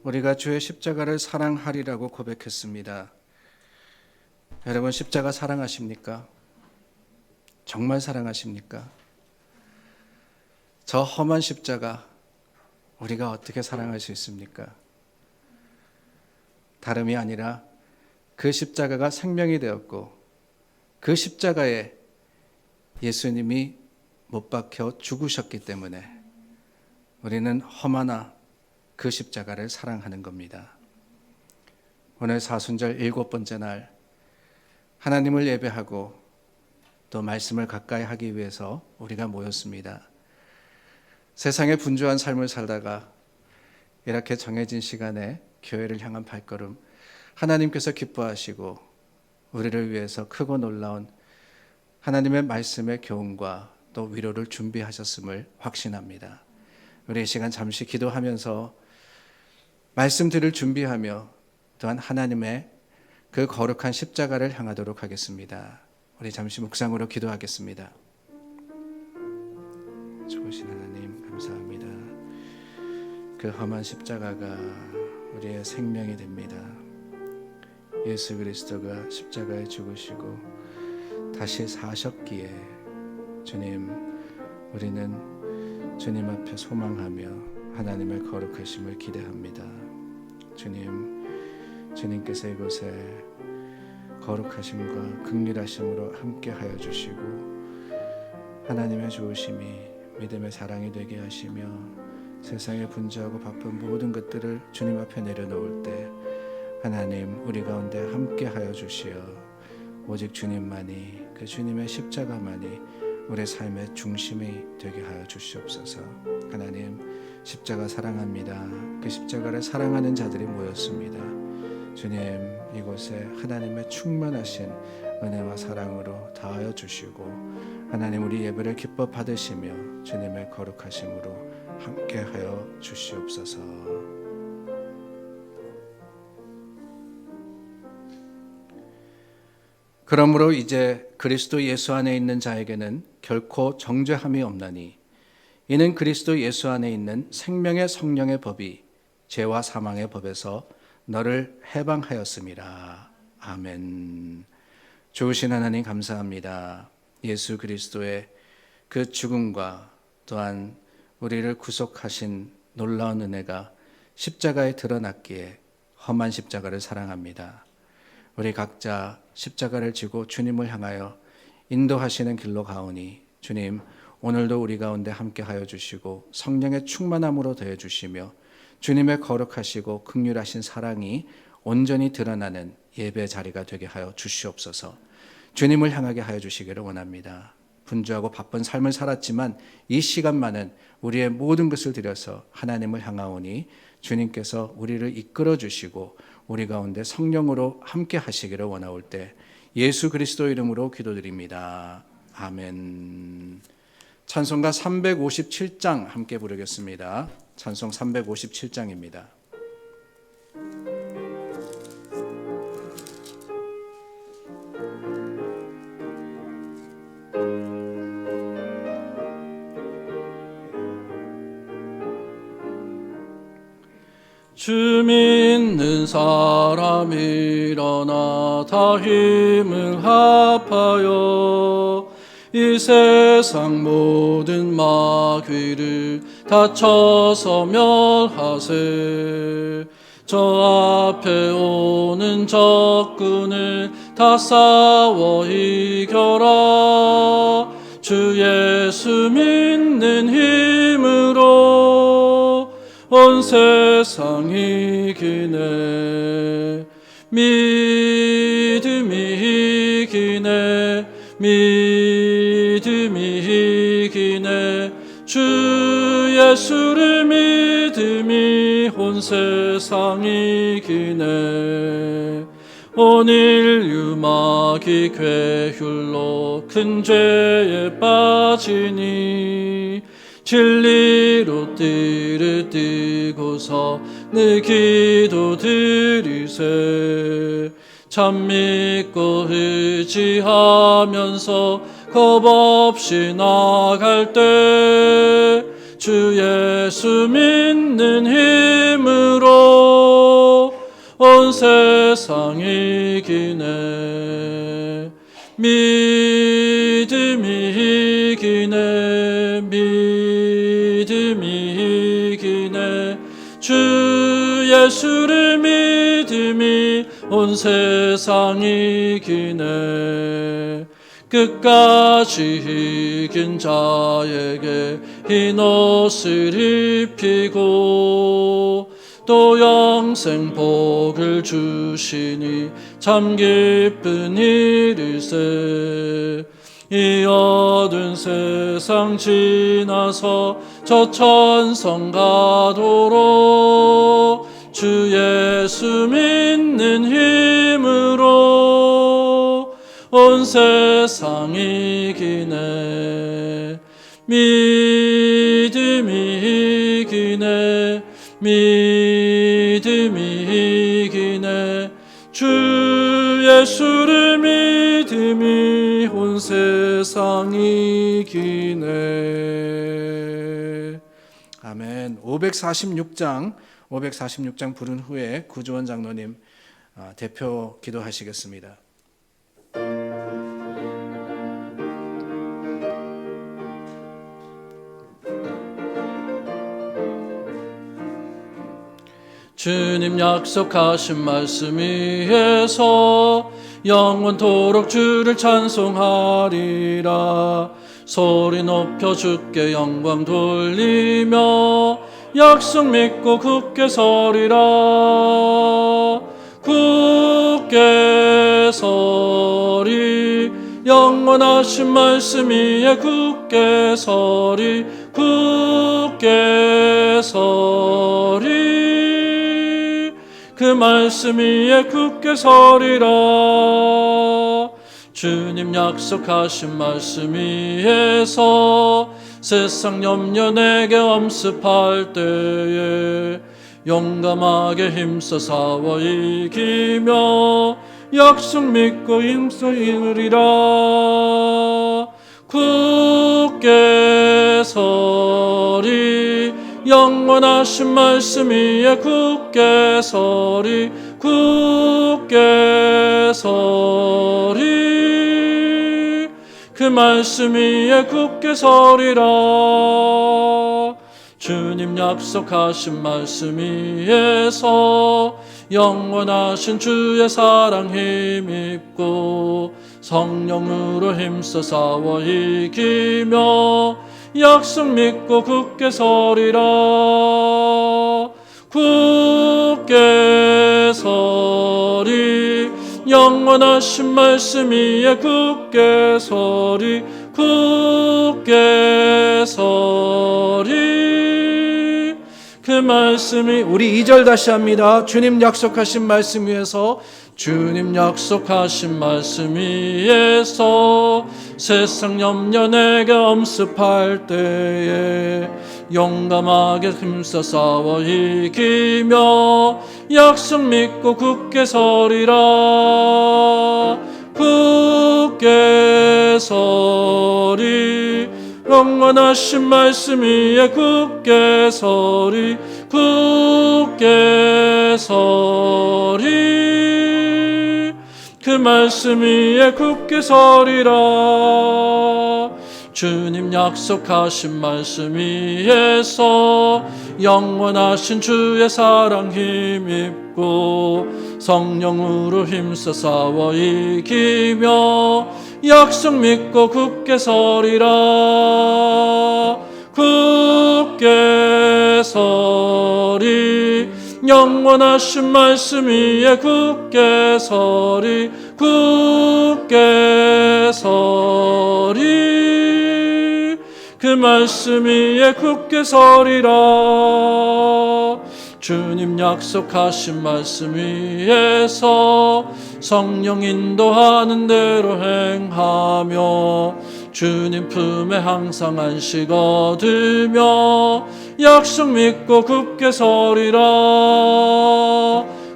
우리가 주의 십자가를 사랑하리라고 고백했습니다. 여러분, 십자가 사랑하십니까? 정말 사랑하십니까? 저 험한 십자가 우리가 어떻게 사랑할 수 있습니까? 다름이 아니라 그 십자가가 생명이 되었고 그 십자가에 예수님이 못 박혀 죽으셨기 때문에 우리는 험하나 그 십자가를 사랑하는 겁니다. 오늘 사순절 7번째 날 하나님을 예배하고 또 말씀을 가까이 하기 위해서 우리가 모였습니다. 세상에 분주한 삶을 살다가 이렇게 정해진 시간에 교회를 향한 발걸음, 하나님께서 기뻐하시고 우리를 위해서 크고 놀라운 하나님의 말씀의 교훈과 또 위로를 준비하셨음을 확신합니다. 우리 이 시간 잠시 기도하면서 말씀들을 준비하며 또한 하나님의 그 거룩한 십자가를 향하도록 하겠습니다. 우리 잠시 묵상으로 기도하겠습니다. 좋으신 하나님 감사합니다. 그 험한 십자가가 우리의 생명이 됩니다. 예수 그리스도가 십자가에 죽으시고 다시 사셨기에 주님, 우리는 주님 앞에 소망하며 하나님의 거룩하심을 기대합니다. 주님께서 이곳에 거룩하심과 긍휼하심으로 함께하여 주시고 하나님의 좋으심이 믿음의 사랑이 되게 하시며 세상에 분주하고 바쁜 모든 것들을 주님 앞에 내려놓을 때 하나님 우리 가운데 함께하여 주시어 오직 주님만이, 그 주님의 십자가만이 우리 삶의 중심이 되게 하여 주시옵소서. 하나님, 십자가 사랑합니다. 그 십자가를 사랑하는 자들이 모였습니다. 주님, 이곳에 하나님의 충만하신 은혜와 사랑으로 다하여 주시고 하나님 우리 예배를 기뻐 받으시며 주님의 거룩하심으로 함께하여 주시옵소서. 그러므로 이제 그리스도 예수 안에 있는 자에게는 결코 정죄함이 없나니 이는 그리스도 예수 안에 있는 생명의 성령의 법이 죄와 사망의 법에서 너를 해방하였음이라. 아멘. 좋으신 하나님 감사합니다. 예수 그리스도의 그 죽음과 또한 우리를 구속하신 놀라운 은혜가 십자가에 드러났기에 험한 십자가를 사랑합니다. 우리 각자 십자가를 지고 주님을 향하여 인도하시는 길로 가오니 주님, 오늘도 우리 가운데 함께하여 주시고 성령의 충만함으로 더해 주시며 주님의 거룩하시고 긍휼하신 사랑이 온전히 드러나는 예배 자리가 되게 하여 주시옵소서. 주님을 향하게 하여 주시기를 원합니다. 분주하고 바쁜 삶을 살았지만 이 시간만은 우리의 모든 것을 들여서 하나님을 향하오니 주님께서 우리를 이끌어 주시고 우리 가운데 성령으로 함께 하시기를 원하올 때 예수 그리스도 이름으로 기도드립니다. 아멘. 찬송가 357장 함께 부르겠습니다. 찬송 357장입니다. 주 믿는 사람 일어나 다 힘을 합하여 이 세상 모든 마귀를 다쳐서 멸하세. 저 앞에 오는 적군을 다 싸워 이겨라. 주 예수 믿는 힘으로 온 세상 이기네. 믿음이 이기네. 믿음이 이기네. 주 예수를 믿음이 온 세상 이기네. 온 인류 마귀 괴휼로 큰 죄에 빠지니 진리로 띠를 띠고서 늘 기도 드리세. 참 믿고 의지하면서 겁 없이 나갈 때 주 예수 믿는 힘으로 온 세상 이기네. 믿음이 이기네. 믿음이 이기네. 주 예수를 믿음이 온 세상 이기네. 끝까지 이긴 자에게 흰 옷을 입히고 또 영생 복을 주시니 참 기쁜 일일세. 이 어두운 세상 지나서 저 천성 가도록 주 예수 믿는 힘으로 온 세상 이기네. 믿음이 이기네. 믿음이 이기네. 주 예수를 믿음이 온 세상 이기네. 아멘. 546장 부른 후에 구주원 장로님 대표 기도하시겠습니다. 주님 약속하신 말씀 위에서 영원토록 주를 찬송하리라. 소리 높여 주께 영광 돌리며 약속 믿고 굳게 서리라. 굳게 서리. 영원하신 말씀 위에 굳게 서리. 굳게 서리. 그 말씀 위에 굳게 서리라. 주님 약속하신 말씀 위에서 세상 염려 내게 엄습할 때에 용감하게 힘써 싸워 이기며 약속 믿고 힘써 이루리라. 굳게 서리. 영원하신 말씀 위에 굳게 서리. 굳게 서리. 그 말씀 위에 굳게 서리라. 주님 약속하신 말씀 위에서 영원하신 주의 사랑 힘입고 성령으로 힘써 싸워 이기며 약속 믿고 굳게 서리라. 굳게 서리. 영원하신 말씀 위에 굳게 서리. 굳게 서리. 그 말씀이 우리 2절 다시 합니다. 주님 약속하신 말씀 위에서 주님 약속하신 말씀 위에서 세상 염려 내게 엄습할 때에 용감하게 힘써 싸워 이기며 약속 믿고 굳게 서리라. 굳게 서리. 영원하신 말씀 위에 굳게 서리. 굳게 서리. 그 말씀 위에 굳게 서리라. 주님 약속하신 말씀 위에서 영원하신 주의 사랑 힘입고 성령으로 힘써 싸워 이기며 약속 믿고 굳게 서리라. 굳게 서리. 영원하신 말씀 위에 굳게 서리. 굳게 서리. 그 말씀 위에 굳게 서리라. 주님 약속하신 말씀 위에서 성령 인도하는 대로 행하며 주님 품에 항상 안식 얻으며 약속 믿고 굳게 서리라.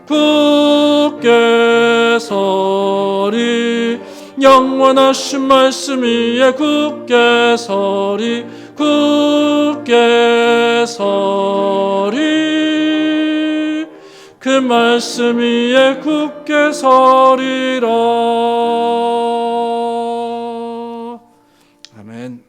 굳게 서리. 영원하신 말씀 위에 굳게 서리. 굳게 서리 그 말씀 위에 굳게 서리라. 아멘.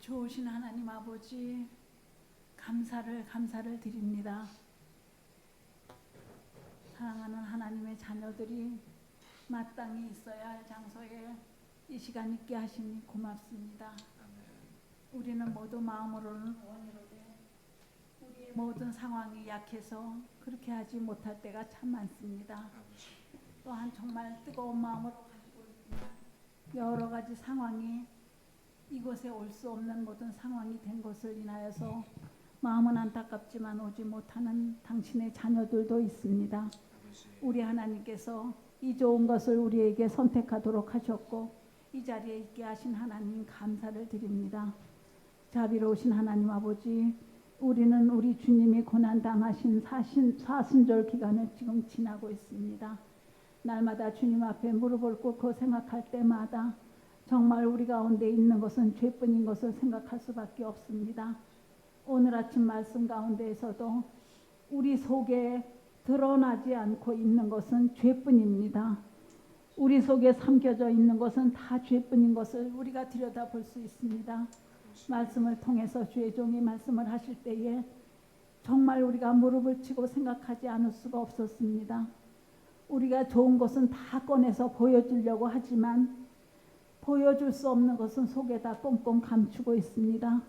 좋으신 하나님 아버지, 감사를 드립니다. 사랑하는 하나님의 자녀들이 마땅히 있어야 할 장소에 이 시간 있게 하시니 고맙습니다. 우리는 모두 마음으로는 원이로되 우리의 모든 상황이 약해서 그렇게 하지 못할 때가 참 많습니다. 또한 정말 뜨거운 마음으로 가지고 있지만 여러 가지 상황이 이곳에 올 수 없는 모든 상황이 된 것을 인하여서 마음은 안타깝지만 오지 못하는 당신의 자녀들도 있습니다. 우리 하나님께서 이 좋은 것을 우리에게 선택하도록 하셨고 이 자리에 있게 하신 하나님 감사를 드립니다. 자비로우신 하나님 아버지, 우리는 우리 주님이 고난당하신 사순절 기간을 지금 지나고 있습니다. 날마다 주님 앞에 무릎을 꿇고 생각할 때마다 정말 우리 가운데 있는 것은 죄뿐인 것을 생각할 수밖에 없습니다. 오늘 아침 말씀 가운데에서도 우리 속에 드러나지 않고 있는 것은 죄뿐입니다. 우리 속에 삼켜져 있는 것은 다 죄뿐인 것을 우리가 들여다볼 수 있습니다. 말씀을 통해서 주의 종이 말씀을 하실 때에 정말 우리가 무릎을 치고 생각하지 않을 수가 없었습니다. 우리가 좋은 것은 다 꺼내서 보여주려고 하지만 보여줄 수 없는 것은 속에다 꽁꽁 감추고 있습니다.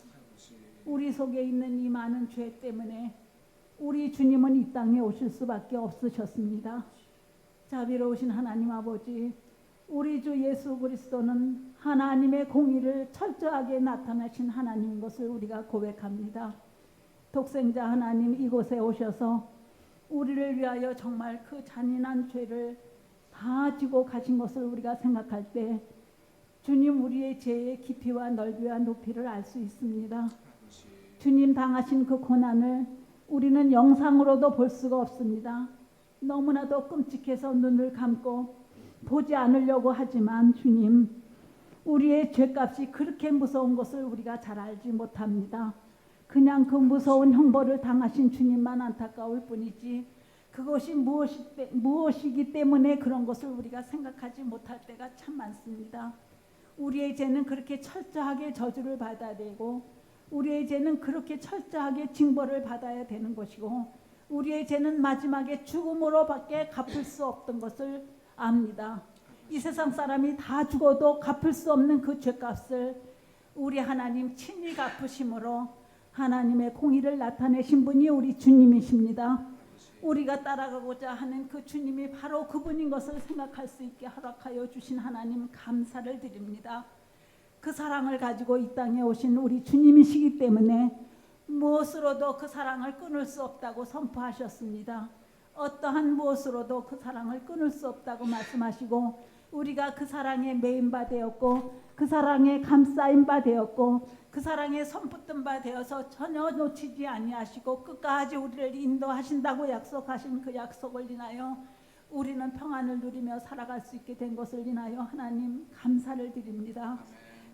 우리 속에 있는 이 많은 죄 때문에 우리 주님은 이 땅에 오실 수밖에 없으셨습니다. 자비로우신 하나님 아버지, 우리 주 예수 그리스도는 하나님의 공의를 철저하게 나타내신 하나님인 것을 우리가 고백합니다. 독생자 하나님 이곳에 오셔서 우리를 위하여 정말 그 잔인한 죄를 다 지고 가신 것을 우리가 생각할 때 주님 우리의 죄의 깊이와 넓이와 높이를 알 수 있습니다. 주님 당하신 그 고난을 우리는 영상으로도 볼 수가 없습니다. 너무나도 끔찍해서 눈을 감고 보지 않으려고 하지만 주님, 우리의 죄값이 그렇게 무서운 것을 우리가 잘 알지 못합니다. 그냥 그 무서운 형벌을 당하신 주님만 안타까울 뿐이지 그것이 무엇이기 때문에 그런 것을 우리가 생각하지 못할 때가 참 많습니다. 우리의 죄는 그렇게 철저하게 저주를 받아야 되고 우리의 죄는 그렇게 철저하게 징벌을 받아야 되는 것이고 우리의 죄는 마지막에 죽음으로밖에 갚을 수 없던 것을 압니다. 이 세상 사람이 다 죽어도 갚을 수 없는 그 죄값을 우리 하나님 친히 갚으심으로 하나님의 공의를 나타내신 분이 우리 주님이십니다. 우리가 따라가고자 하는 그 주님이 바로 그분인 것을 생각할 수 있게 허락하여 주신 하나님 감사를 드립니다. 그 사랑을 가지고 이 땅에 오신 우리 주님이시기 때문에 무엇으로도 그 사랑을 끊을 수 없다고 선포하셨습니다. 어떠한 무엇으로도 그 사랑을 끊을 수 없다고 말씀하시고 우리가 그 사랑에 매인 바 되었고 그 사랑에 감싸인 바 되었고 그 사랑에 손붙든 바 되어서 전혀 놓치지 아니하시고 끝까지 우리를 인도하신다고 약속하신 그 약속을 인하여 우리는 평안을 누리며 살아갈 수 있게 된 것을 인하여 하나님 감사를 드립니다.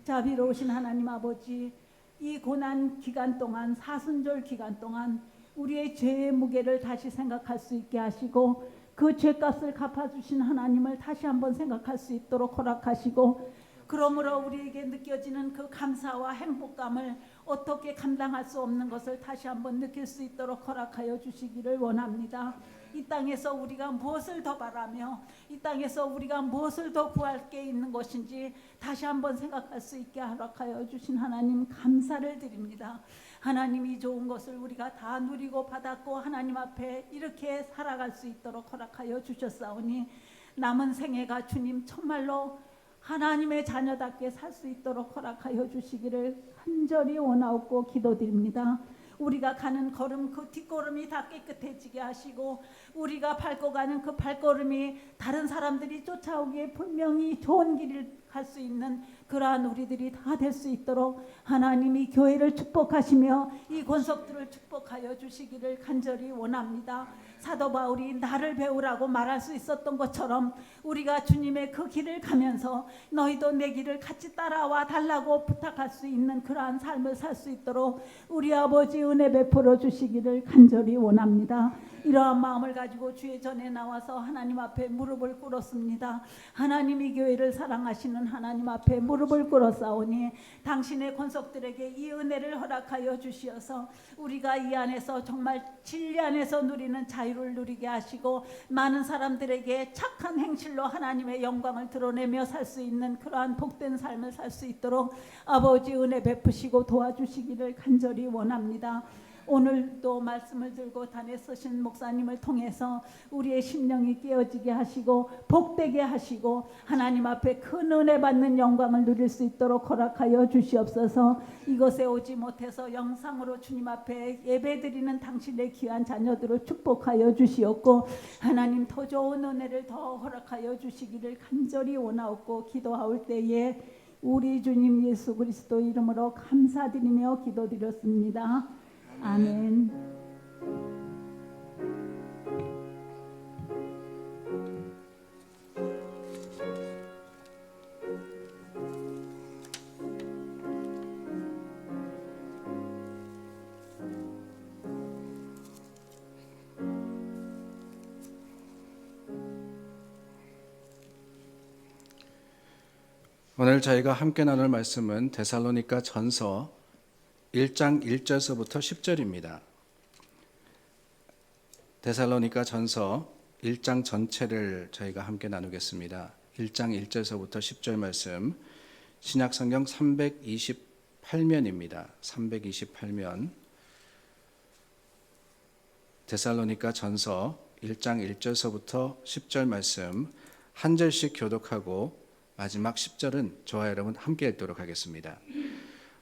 자비로우신 하나님 아버지, 이 고난 기간 동안 사순절 기간 동안 우리의 죄의 무게를 다시 생각할 수 있게 하시고 그 죄값을 갚아주신 하나님을 다시 한번 생각할 수 있도록 허락하시고 그러므로 우리에게 느껴지는 그 감사와 행복감을 어떻게 감당할 수 없는 것을 다시 한번 느낄 수 있도록 허락하여 주시기를 원합니다. 이 땅에서 우리가 무엇을 더 바라며 이 땅에서 우리가 무엇을 더 구할 게 있는 것인지 다시 한번 생각할 수 있게 허락하여 주신 하나님 감사를 드립니다. 하나님이 좋은 것을 우리가 다 누리고 받았고 하나님 앞에 이렇게 살아갈 수 있도록 허락하여 주셨사오니 남은 생애가 주님 정말로 하나님의 자녀답게 살 수 있도록 허락하여 주시기를 간절히 원하옵고 기도드립니다. 우리가 가는 걸음 그 뒷걸음이 다 깨끗해지게 하시고 우리가 밟고 가는 그 발걸음이 다른 사람들이 쫓아오기에 분명히 좋은 길을 할 수 있는 그러한 우리들이 다 될 수 있도록 하나님이 교회를 축복하시며 이 권속들을 축복하여 주시기를 간절히 원합니다. 사도 바울이 나를 배우라고 말할 수 있었던 것처럼 우리가 주님의 그 길을 가면서 너희도 내 길을 같이 따라와 달라고 부탁할 수 있는 그러한 삶을 살 수 있도록 우리 아버지 은혜 베풀어 주시기를 간절히 원합니다. 이러한 마음을 가지고 주의 전에 나와서 하나님 앞에 무릎을 꿇었습니다. 하나님이 교회를 사랑하시는 하나님 앞에 무릎을 꿇었사오니 당신의 권속들에게 이 은혜를 허락하여 주시어서 우리가 이 안에서 정말 진리 안에서 누리는 자유를 누리게 하시고 많은 사람들에게 착한 행실로 하나님의 영광을 드러내며 살 수 있는 그러한 복된 삶을 살 수 있도록 아버지 은혜 베푸시고 도와주시기를 간절히 원합니다. 오늘도 말씀을 들고 단에 서신 목사님을 통해서 우리의 심령이 깨어지게 하시고 복되게 하시고 하나님 앞에 큰 은혜 받는 영광을 누릴 수 있도록 허락하여 주시옵소서. 이곳에 오지 못해서 영상으로 주님 앞에 예배드리는 당신의 귀한 자녀들을 축복하여 주시옵고 하나님 더 좋은 은혜를 더 허락하여 주시기를 간절히 원하옵고 기도하올 때에 우리 주님 예수 그리스도 이름으로 감사드리며 기도드렸습니다. 아멘. 오늘 저희가 함께 나눌 말씀은 데살로니가 전서 1장 1절서부터 10절입니다. 데살로니가 전서 1장 전체를 저희가 함께 나누겠습니다. 1장 1절서부터 10절 말씀, 신약성경 328면입니다. 328면, 데살로니가 전서 1장 1절서부터 10절 말씀 한 절씩 교독하고 마지막 10절은 저와 여러분 함께 읽도록 하겠습니다.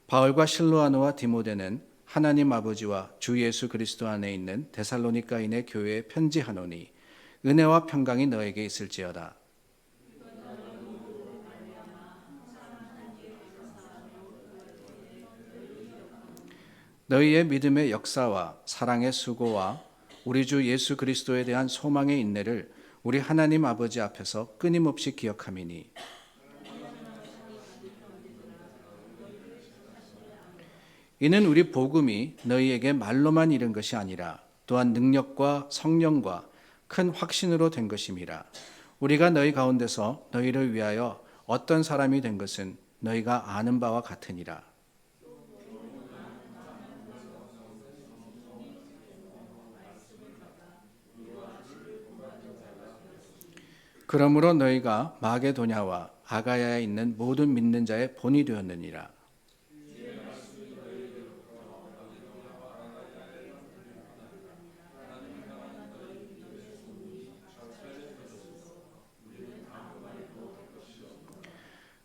바울과 실로아노와 디모데는 하나님 아버지와 주 예수 그리스도 안에 있는 데살로니가인의 교회에 편지하노니 은혜와 평강이 너에게 있을지어다. 너희의 믿음의 역사와 사랑의 수고와 우리 주 예수 그리스도에 대한 소망의 인내를 우리 하나님 아버지 앞에서 끊임없이 기억함이니 이는 우리 복음이 너희에게 말로만 이른 것이 아니라 또한 능력과 성령과 큰 확신으로 된 것임이라. 우리가 너희 가운데서 너희를 위하여 어떤 사람이 된 것은 너희가 아는 바와 같으니라. 그러므로 너희가 마게도냐와 아가야에 있는 모든 믿는 자의 본이 되었느니라.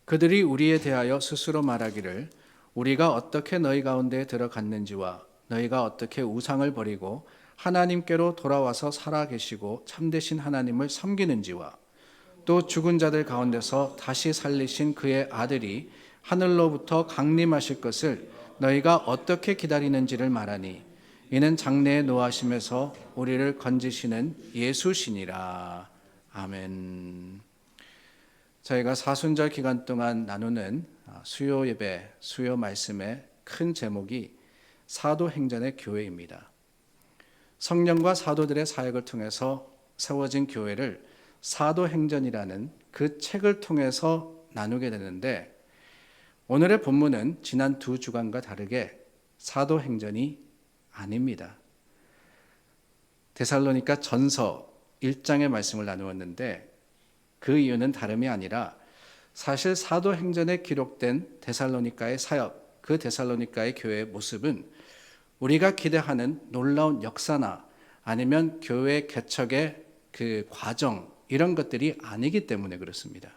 그들이 우리에 대하여 스스로 말하기를 우리가 어떻게 너희 가운데에 들어갔는지와 너희가 어떻게 우상을 버리고 하나님께로 돌아와서 살아계시고 참되신 하나님을 섬기는지와 또 죽은 자들 가운데서 다시 살리신 그의 아들이 하늘로부터 강림하실 것을 너희가 어떻게 기다리는지를 말하니 이는 장래의 노하심에서 우리를 건지시는 예수시니라. 아멘. 저희가 사순절 기간 동안 나누는 수요 예배, 수요 말씀의 큰 제목이 사도행전의 교회입니다. 성령과 사도들의 사역을 통해서 세워진 교회를 사도행전이라는 그 책을 통해서 나누게 되는데 오늘의 본문은 지난 두 주간과 다르게 사도행전이 아닙니다. 데살로니가 전서 1장의 말씀을 나누었는데 그 이유는 다름이 아니라 사실 사도행전에 기록된 데살로니가의 사역, 그 데살로니가의 교회의 모습은 우리가 기대하는 놀라운 역사나 아니면 교회 개척의 그 과정 이런 것들이 아니기 때문에 그렇습니다.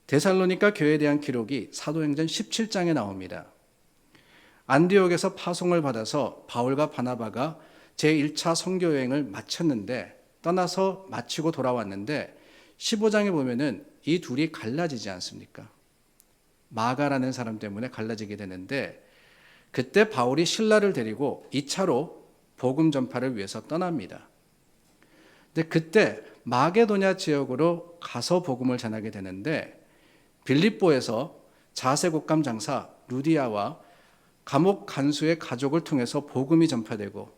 데살로니가 교회에 대한 기록이 사도행전 17장에 나옵니다. 안디옥에서 파송을 받아서 바울과 바나바가 제1차 선교 여행을 마쳤는데 떠나서 마치고 돌아왔는데 15장에 보면은 이 둘이 갈라지지 않습니까? 마가라는 사람 때문에 갈라지게 되는데 그때 바울이 실라를 데리고 2차로 복음 전파를 위해서 떠납니다. 근데 그때 마게도냐 지역으로 가서 복음을 전하게 되는데 빌립보에서 자세곶감 장사 루디아와 감옥 간수의 가족을 통해서 복음이 전파되고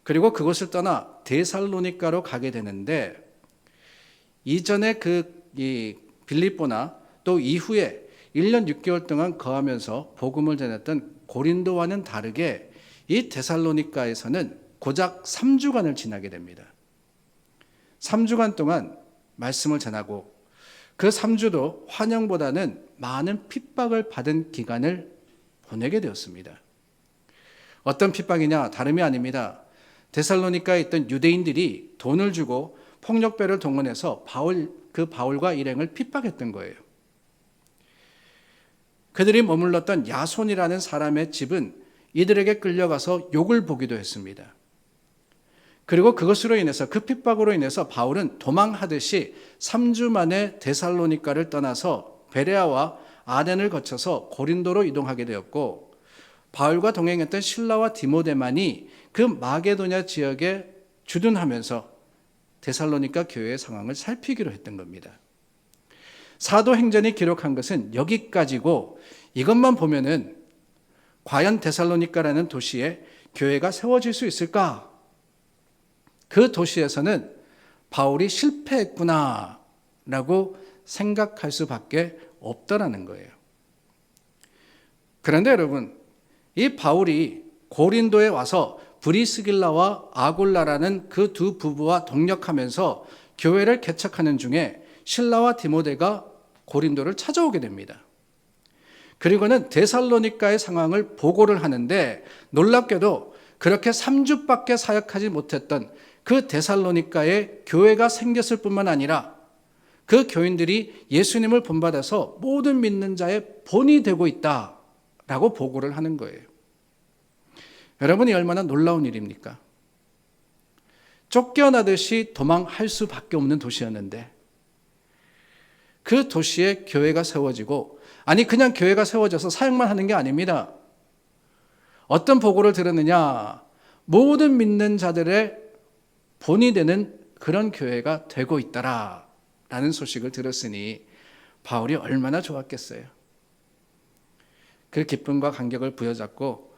그리고 그곳을 떠나 데살로니가로 가게 되는데 이전에 이 빌립보나 또 이후에 1년 6개월 동안 거하면서 복음을 전했던 고린도와는 다르게 이 데살로니가에서는 고작 3주간을 지나게 됩니다. 3주간 동안 말씀을 전하고 그 3주도 환영보다는 많은 핍박을 받은 기간을 보내게 되었습니다. 어떤 핍박이냐? 다름이 아닙니다. 데살로니가에 있던 유대인들이 돈을 주고 폭력배를 동원해서 바울과 일행을 핍박했던 거예요. 그들이 머물렀던 야손이라는 사람의 집은 이들에게 끌려가서 욕을 보기도 했습니다. 그리고 그것으로 인해서 그 핍박으로 인해서 바울은 도망하듯이 3주 만에 데살로니가를 떠나서 베레아와 아덴을 거쳐서 고린도로 이동하게 되었고 바울과 동행했던 실라와 디모데만이 그 마게도냐 지역에 주둔하면서 데살로니가 교회의 상황을 살피기로 했던 겁니다. 사도행전이 기록한 것은 여기까지고 이것만 보면은 과연 데살로니가라는 도시에 교회가 세워질 수 있을까? 그 도시에서는 바울이 실패했구나라고 생각할 수밖에 없더라는 거예요. 그런데 여러분, 이 바울이 고린도에 와서 브리스길라와 아굴라라는 그 두 부부와 동력하면서 교회를 개척하는 중에 실라와 디모데가 고린도를 찾아오게 됩니다. 그리고는 데살로니가의 상황을 보고를 하는데 놀랍게도 그렇게 3주밖에 사역하지 못했던 그 데살로니가에 교회가 생겼을 뿐만 아니라 그 교인들이 예수님을 본받아서 모든 믿는 자의 본이 되고 있다라고 보고를 하는 거예요. 여러분이 얼마나 놀라운 일입니까? 쫓겨나듯이 도망할 수밖에 없는 도시였는데 그 도시에 교회가 세워지고 아니 그냥 교회가 세워져서 사역만 하는 게 아닙니다. 어떤 보고를 들었느냐? 모든 믿는 자들의 본이 되는 그런 교회가 되고 있다라는 소식을 들었으니 바울이 얼마나 좋았겠어요. 그 기쁨과 감격을 부여잡고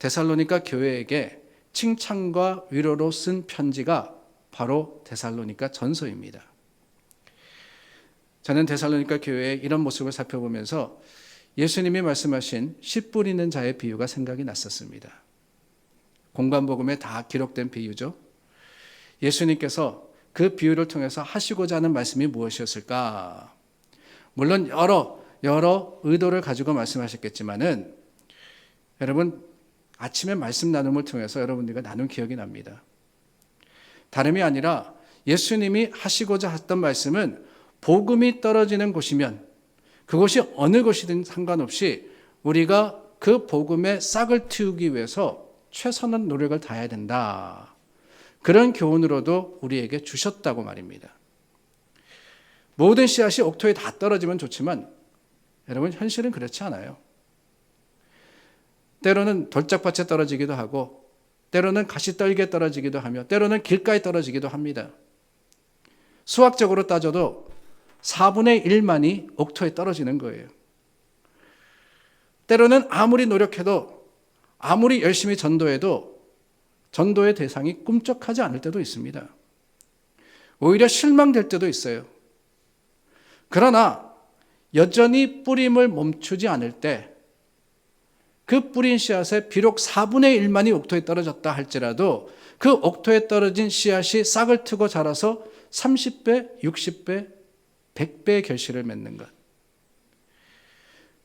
데살로니가 교회에게 칭찬과 위로로 쓴 편지가 바로 데살로니가 전서입니다. 저는 데살로니가 교회의 이런 모습을 살펴보면서 예수님이 말씀하신 씨 뿌리는 자의 비유가 생각이 났었습니다. 공관복음에 다 기록된 비유죠. 예수님께서 그 비유를 통해서 하시고자 하는 말씀이 무엇이었을까? 물론 여러 의도를 가지고 말씀하셨겠지만은 여러분 아침에 말씀 나눔을 통해서 여러분들과 나눈 기억이 납니다. 다름이 아니라 예수님이 하시고자 했던 말씀은 복음이 떨어지는 곳이면 그곳이 어느 곳이든 상관없이 우리가 그 복음의 싹을 틔우기 위해서 최선의 노력을 다해야 된다. 그런 교훈으로도 우리에게 주셨다고 말입니다. 모든 씨앗이 옥토에 다 떨어지면 좋지만 여러분 현실은 그렇지 않아요. 때로는 돌짝밭에 떨어지기도 하고 때로는 가시떨기에 떨어지기도 하며 때로는 길가에 떨어지기도 합니다. 수학적으로 따져도 4분의 1만이 옥토에 떨어지는 거예요. 때로는 아무리 노력해도 아무리 열심히 전도해도 전도의 대상이 꿈쩍하지 않을 때도 있습니다. 오히려 실망될 때도 있어요. 그러나 여전히 뿌림을 멈추지 않을 때 그 뿌린 씨앗에 비록 4분의 1만이 옥토에 떨어졌다 할지라도 그 옥토에 떨어진 씨앗이 싹을 트고 자라서 30배, 60배, 100배의 결실을 맺는 것.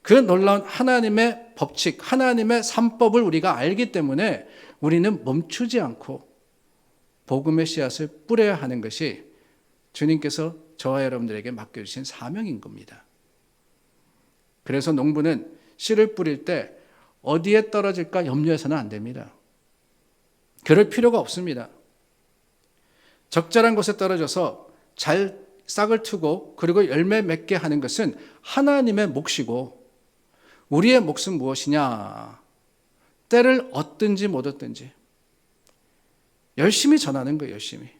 그 놀라운 하나님의 법칙, 하나님의 산법을 우리가 알기 때문에 우리는 멈추지 않고 복음의 씨앗을 뿌려야 하는 것이 주님께서 저와 여러분들에게 맡겨주신 사명인 겁니다. 그래서 농부는 씨를 뿌릴 때 어디에 떨어질까 염려해서는 안 됩니다. 그럴 필요가 없습니다. 적절한 곳에 떨어져서 잘 싹을 트고 그리고 열매 맺게 하는 것은 하나님의 몫이고 우리의 몫은 무엇이냐? 때를 얻든지 못 얻든지 열심히 전하는 거예요. 열심히.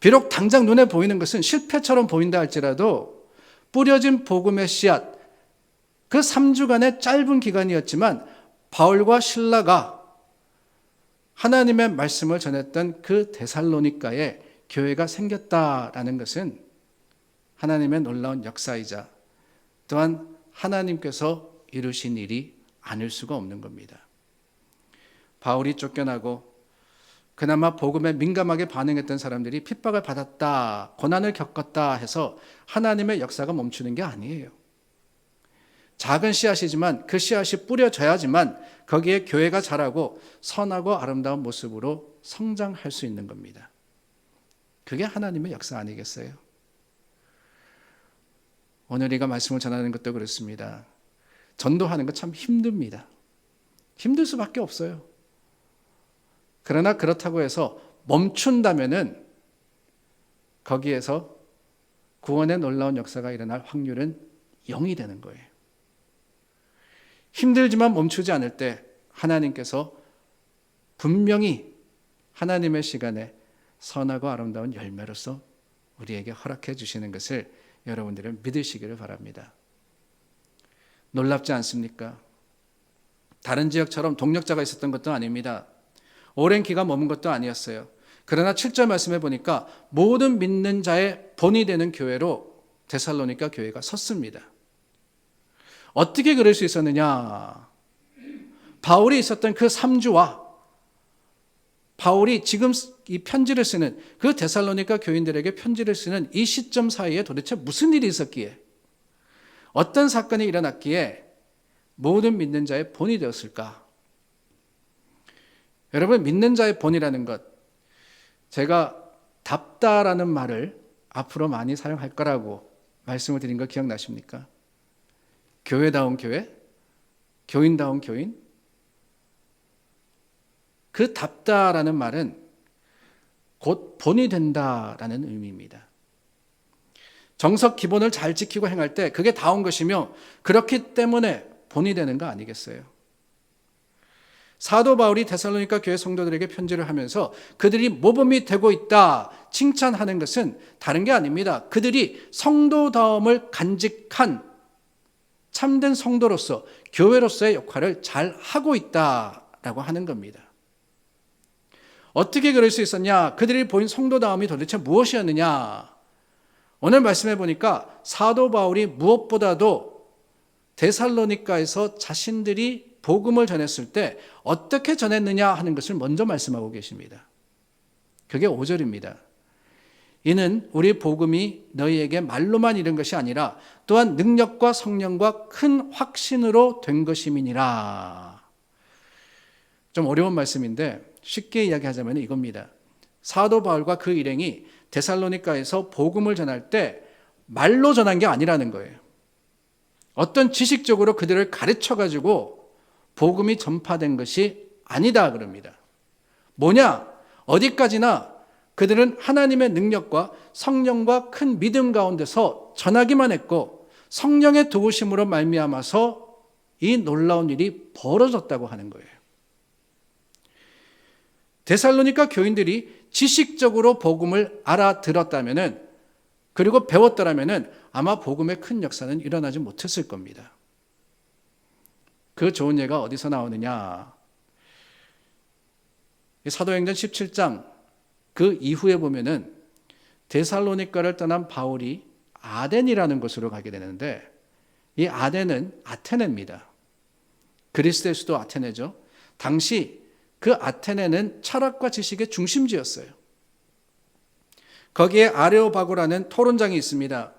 비록 당장 눈에 보이는 것은 실패처럼 보인다 할지라도 뿌려진 복음의 씨앗, 그 3주간의 짧은 기간이었지만 바울과 실라가 하나님의 말씀을 전했던 그 데살로니가에 교회가 생겼다라는 것은 하나님의 놀라운 역사이자 또한 하나님께서 이루신 일이 아닐 수가 없는 겁니다. 바울이 쫓겨나고 그나마 복음에 민감하게 반응했던 사람들이 핍박을 받았다, 고난을 겪었다 해서 하나님의 역사가 멈추는 게 아니에요. 작은 씨앗이지만 그 씨앗이 뿌려져야지만 거기에 교회가 자라고 선하고 아름다운 모습으로 성장할 수 있는 겁니다. 그게 하나님의 역사 아니겠어요? 오늘 우리가 말씀을 전하는 것도 그렇습니다. 전도하는 것 참 힘듭니다. 힘들 수밖에 없어요. 그러나 그렇다고 해서 멈춘다면은 거기에서 구원의 놀라운 역사가 일어날 확률은 0이 되는 거예요. 힘들지만 멈추지 않을 때 하나님께서 분명히 하나님의 시간에 선하고 아름다운 열매로서 우리에게 허락해 주시는 것을 여러분들은 믿으시기를 바랍니다. 놀랍지 않습니까? 다른 지역처럼 동력자가 있었던 것도 아닙니다. 오랜 기간 머문 것도 아니었어요. 그러나 7절 말씀해 보니까 모든 믿는 자의 본이 되는 교회로 데살로니가 교회가 섰습니다. 어떻게 그럴 수 있었느냐? 바울이 있었던 그 3주와 바울이 지금 이 편지를 쓰는 그 데살로니가 교인들에게 편지를 쓰는 이 시점 사이에 도대체 무슨 일이 있었기에, 어떤 사건이 일어났기에 모든 믿는 자의 본이 되었을까? 여러분, 믿는 자의 본이라는 것, 제가 답다라는 말을 앞으로 많이 사용할 거라고 말씀을 드린 거 기억나십니까? 교회다운 교회, 교인다운 교인. 그 답다라는 말은 곧 본이 된다라는 의미입니다. 정석 기본을 잘 지키고 행할 때 그게 다운 것이며 그렇기 때문에 본이 되는 거 아니겠어요? 사도 바울이 데살로니가 교회 성도들에게 편지를 하면서 그들이 모범이 되고 있다 칭찬하는 것은 다른 게 아닙니다. 그들이 성도다움을 간직한 참된 성도로서 교회로서의 역할을 잘 하고 있다라고 하는 겁니다. 어떻게 그럴 수 있었냐? 그들이 보인 성도다움이 도대체 무엇이었느냐? 오늘 말씀해 보니까 사도 바울이 무엇보다도 데살로니가에서 자신들이 복음을 전했을 때 어떻게 전했느냐 하는 것을 먼저 말씀하고 계십니다. 그게 5절입니다. 이는 우리 복음이 너희에게 말로만 이른 것이 아니라 또한 능력과 성령과 큰 확신으로 된 것임이니라. 좀 어려운 말씀인데 쉽게 이야기하자면 이겁니다. 사도 바울과 그 일행이 데살로니가에서 복음을 전할 때 말로 전한 게 아니라는 거예요. 어떤 지식적으로 그들을 가르쳐가지고 복음이 전파된 것이 아니다 그럽니다. 뭐냐? 어디까지나 그들은 하나님의 능력과 성령과 큰 믿음 가운데서 전하기만 했고 성령의 도우심으로 말미암아서 이 놀라운 일이 벌어졌다고 하는 거예요. 데살로니가 교인들이 지식적으로 복음을 알아들었다면은, 그리고 배웠더라면은 아마 복음의 큰 역사는 일어나지 못했을 겁니다. 그 좋은 예가 어디서 나오느냐? 사도행전 17장 그 이후에 보면은 데살로니가를 떠난 바울이 아덴이라는 곳으로 가게 되는데, 이 아덴은 아테네입니다. 그리스의 수도 아테네죠. 당시 그 아테네는 철학과 지식의 중심지였어요. 거기에 아레오바고라는 토론장이 있습니다.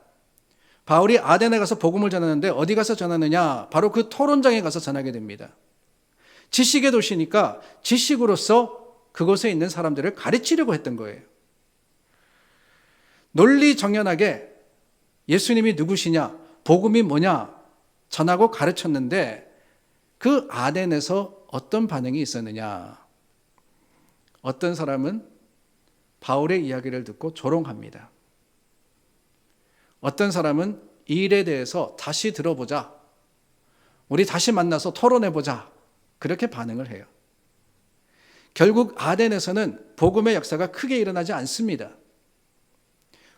바울이 아덴에 가서 복음을 전하는데 어디 가서 전하느냐? 바로 그 토론장에 가서 전하게 됩니다. 지식의 도시니까 지식으로서 그곳에 있는 사람들을 가르치려고 했던 거예요. 논리정연하게 예수님이 누구시냐, 복음이 뭐냐 전하고 가르쳤는데 그 아덴에서 어떤 반응이 있었느냐? 어떤 사람은 바울의 이야기를 듣고 조롱합니다. 어떤 사람은 이 일에 대해서 다시 들어보자, 우리 다시 만나서 토론해보자, 그렇게 반응을 해요. 결국 아덴에서는 복음의 역사가 크게 일어나지 않습니다.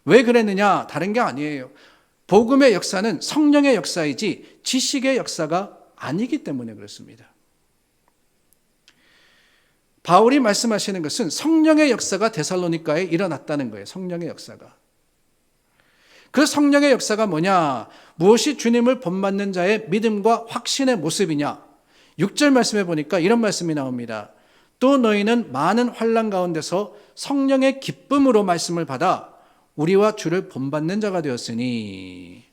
왜 그랬느냐? 다른 게 아니에요. 복음의 역사는 성령의 역사이지 지식의 역사가 아니기 때문에 그렇습니다. 바울이 말씀하시는 것은 성령의 역사가 데살로니가에 일어났다는 거예요. 성령의 역사가. 그 성령의 역사가 뭐냐? 무엇이 주님을 본받는 자의 믿음과 확신의 모습이냐? 6절 말씀에 보니까 이런 말씀이 나옵니다. 또 너희는 많은 환난 가운데서 성령의 기쁨으로 말씀을 받아 우리와 주를 본받는 자가 되었으니.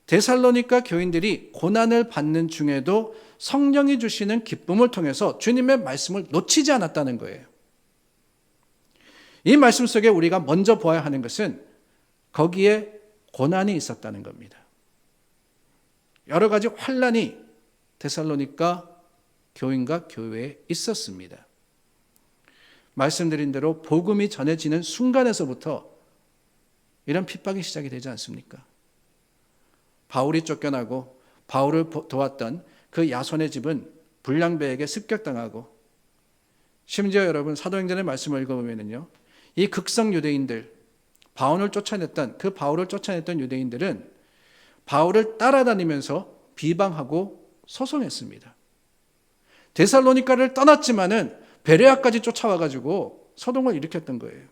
데살로니가 교인들이 고난을 받는 중에도 성령이 주시는 기쁨을 통해서 주님의 말씀을 놓치지 않았다는 거예요. 이 말씀 속에 우리가 먼저 보아야 하는 것은 거기에 고난이 있었다는 겁니다. 여러 가지 환난이 데살로니가 교인과 교회에 있었습니다. 말씀드린 대로 복음이 전해지는 순간에서부터 이런 핍박이 시작이 되지 않습니까? 바울이 쫓겨나고 바울을 도왔던 그 야손의 집은 불량배에게 습격당하고, 심지어 여러분 사도행전의 말씀을 읽어보면요, 이 극성 유대인들, 바울을 쫓아냈던 유대인들은 바울을 따라다니면서 비방하고 소송했습니다. 데살로니가를 떠났지만은 베레아까지 쫓아와가지고 소동을 일으켰던 거예요.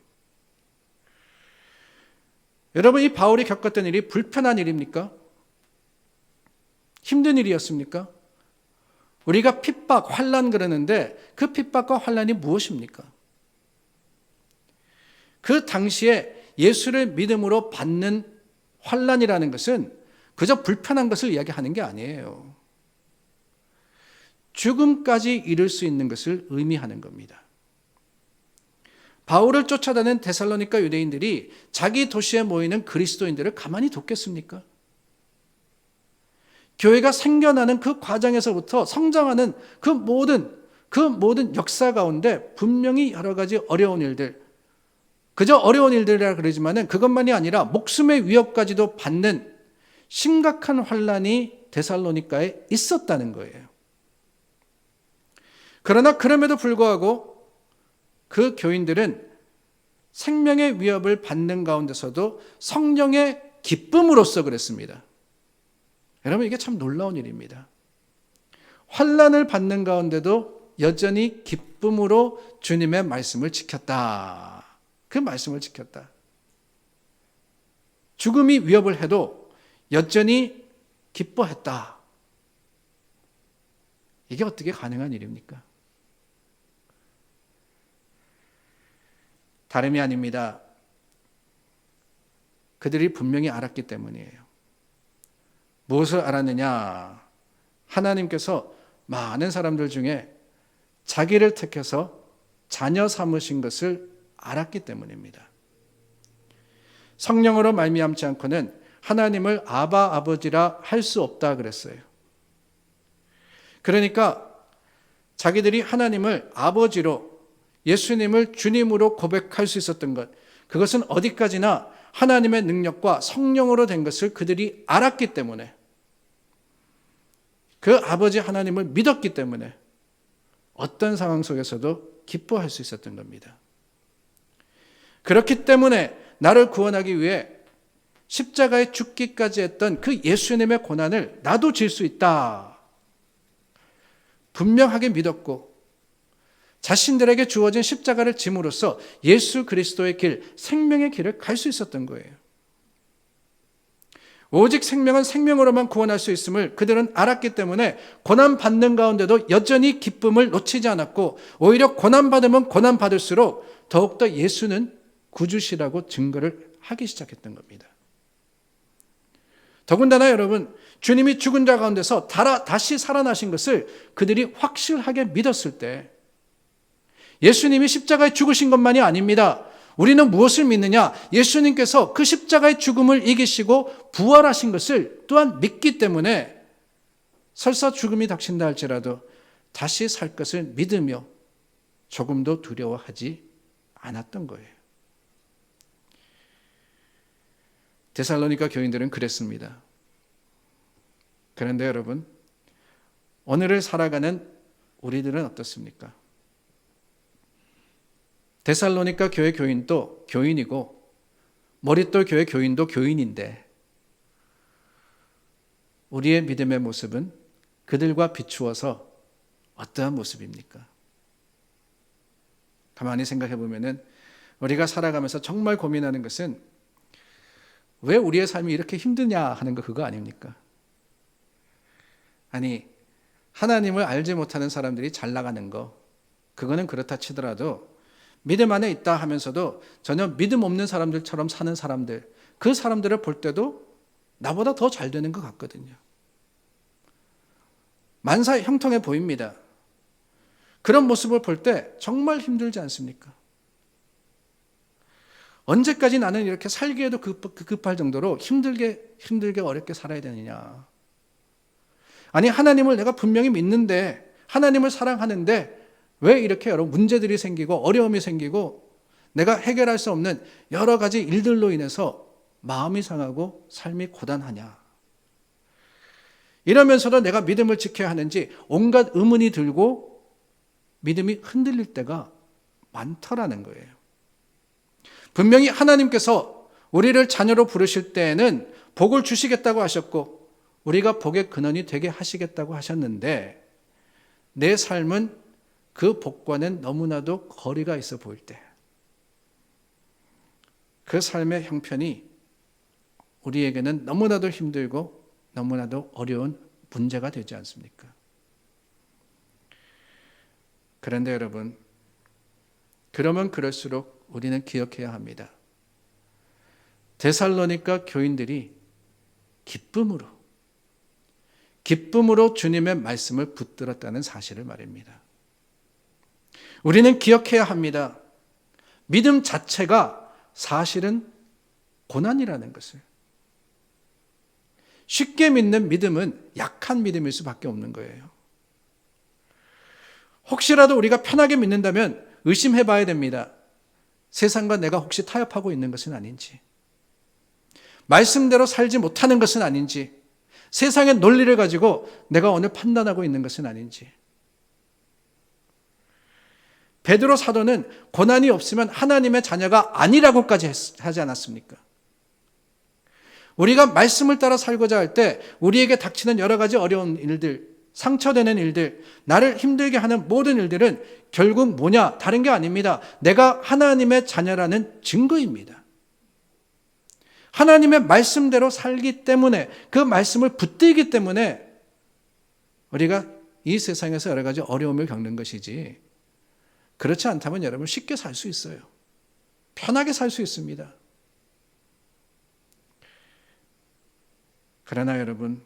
여러분, 이 바울이 겪었던 일이 불편한 일입니까? 힘든 일이었습니까? 우리가 핍박, 환난 그러는데 그 핍박과 환난이 무엇입니까? 그 당시에 예수를 믿음으로 받는 환난이라는 것은 그저 불편한 것을 이야기하는 게 아니에요. 죽음까지 이를 수 있는 것을 의미하는 겁니다. 바울을 쫓아다니는 데살로니가 유대인들이 자기 도시에 모이는 그리스도인들을 가만히 뒀겠습니까? 교회가 생겨나는 그 과정에서부터 성장하는 그 모든 역사 가운데 분명히 여러 가지 어려운 일들, 그저 어려운 일들이라 그러지만은 그것만이 아니라 목숨의 위협까지도 받는 심각한 환난이 데살로니가에 있었다는 거예요. 그러나 그럼에도 불구하고 그 교인들은 생명의 위협을 받는 가운데서도 성령의 기쁨으로써 그랬습니다. 여러분, 이게 참 놀라운 일입니다. 환난을 받는 가운데도 여전히 기쁨으로 주님의 말씀을 지켰다. 그 말씀을 지켰다. 죽음이 위협을 해도 여전히 기뻐했다. 이게 어떻게 가능한 일입니까? 다름이 아닙니다. 그들이 분명히 알았기 때문이에요. 무엇을 알았느냐? 하나님께서 많은 사람들 중에 자기를 택해서 자녀 삼으신 것을 알았기 때문입니다. 성령으로 말미암지 않고는 하나님을 아바 아버지라 할 수 없다 그랬어요. 그러니까 자기들이 하나님을 아버지로, 예수님을 주님으로 고백할 수 있었던 것, 그것은 어디까지나 하나님의 능력과 성령으로 된 것을 그들이 알았기 때문에, 그 아버지 하나님을 믿었기 때문에 어떤 상황 속에서도 기뻐할 수 있었던 겁니다. 그렇기 때문에 나를 구원하기 위해 십자가에 죽기까지 했던 그 예수님의 고난을 나도 질 수 있다. 분명하게 믿었고 자신들에게 주어진 십자가를 짐으로써 예수 그리스도의 길, 생명의 길을 갈 수 있었던 거예요. 오직 생명은 생명으로만 구원할 수 있음을 그들은 알았기 때문에 고난받는 가운데도 여전히 기쁨을 놓치지 않았고, 오히려 고난받으면 고난받을수록 더욱더 예수는 구주시라고 증거를 하기 시작했던 겁니다. 더군다나 여러분, 주님이 죽은 자 가운데서 다시 살아나신 것을 그들이 확실하게 믿었을 때, 예수님이 십자가에 죽으신 것만이 아닙니다. 우리는 무엇을 믿느냐? 예수님께서 그 십자가의 죽음을 이기시고 부활하신 것을 또한 믿기 때문에 설사 죽음이 닥친다 할지라도 다시 살 것을 믿으며 조금도 두려워하지 않았던 거예요. 데살로니가 교인들은 그랬습니다. 그런데 여러분, 오늘을 살아가는 우리들은 어떻습니까? 데살로니가 교회 교인도 교인이고 머릿돌 교회 교인도 교인인데 우리의 믿음의 모습은 그들과 비추어서 어떠한 모습입니까? 가만히 생각해 보면은 우리가 살아가면서 정말 고민하는 것은 왜 우리의 삶이 이렇게 힘드냐 하는 거 그거 아닙니까? 아니, 하나님을 알지 못하는 사람들이 잘 나가는 거, 그거는 그렇다 치더라도 믿음 안에 있다 하면서도 전혀 믿음 없는 사람들처럼 사는 사람들, 그 사람들을 볼 때도 나보다 더 잘 되는 것 같거든요. 만사 형통해 보입니다. 그런 모습을 볼 때 정말 힘들지 않습니까? 언제까지 나는 이렇게 살기에도 급할 정도로 힘들게 어렵게 살아야 되느냐. 아니, 하나님을 내가 분명히 믿는데, 하나님을 사랑하는데 왜 이렇게 여러 문제들이 생기고 어려움이 생기고 내가 해결할 수 없는 여러 가지 일들로 인해서 마음이 상하고 삶이 고단하냐. 이러면서도 내가 믿음을 지켜야 하는지 온갖 의문이 들고 믿음이 흔들릴 때가 많더라는 거예요. 분명히 하나님께서 우리를 자녀로 부르실 때에는 복을 주시겠다고 하셨고 우리가 복의 근원이 되게 하시겠다고 하셨는데 내 삶은 그 복과는 너무나도 거리가 있어 보일 때 그 삶의 형편이 우리에게는 너무나도 힘들고 너무나도 어려운 문제가 되지 않습니까? 그런데 여러분, 그러면 그럴수록 우리는 기억해야 합니다. 데살로니가 교인들이 기쁨으로 주님의 말씀을 붙들었다는 사실을 말입니다. 우리는 기억해야 합니다. 믿음 자체가 사실은 고난이라는 것을. 쉽게 믿는 믿음은 약한 믿음일 수밖에 없는 거예요. 혹시라도 우리가 편하게 믿는다면 의심해 봐야 됩니다. 세상과 내가 혹시 타협하고 있는 것은 아닌지, 말씀대로 살지 못하는 것은 아닌지, 세상의 논리를 가지고 내가 오늘 판단하고 있는 것은 아닌지. 베드로 사도는 고난이 없으면 하나님의 자녀가 아니라고까지 하지 않았습니까? 우리가 말씀을 따라 살고자 할 때 우리에게 닥치는 여러 가지 어려운 일들, 상처되는 일들, 나를 힘들게 하는 모든 일들은 결국 뭐냐? 다른 게 아닙니다. 내가 하나님의 자녀라는 증거입니다. 하나님의 말씀대로 살기 때문에, 그 말씀을 붙들기 때문에 우리가 이 세상에서 여러 가지 어려움을 겪는 것이지, 그렇지 않다면 여러분 쉽게 살 수 있어요. 편하게 살 수 있습니다. 그러나 여러분,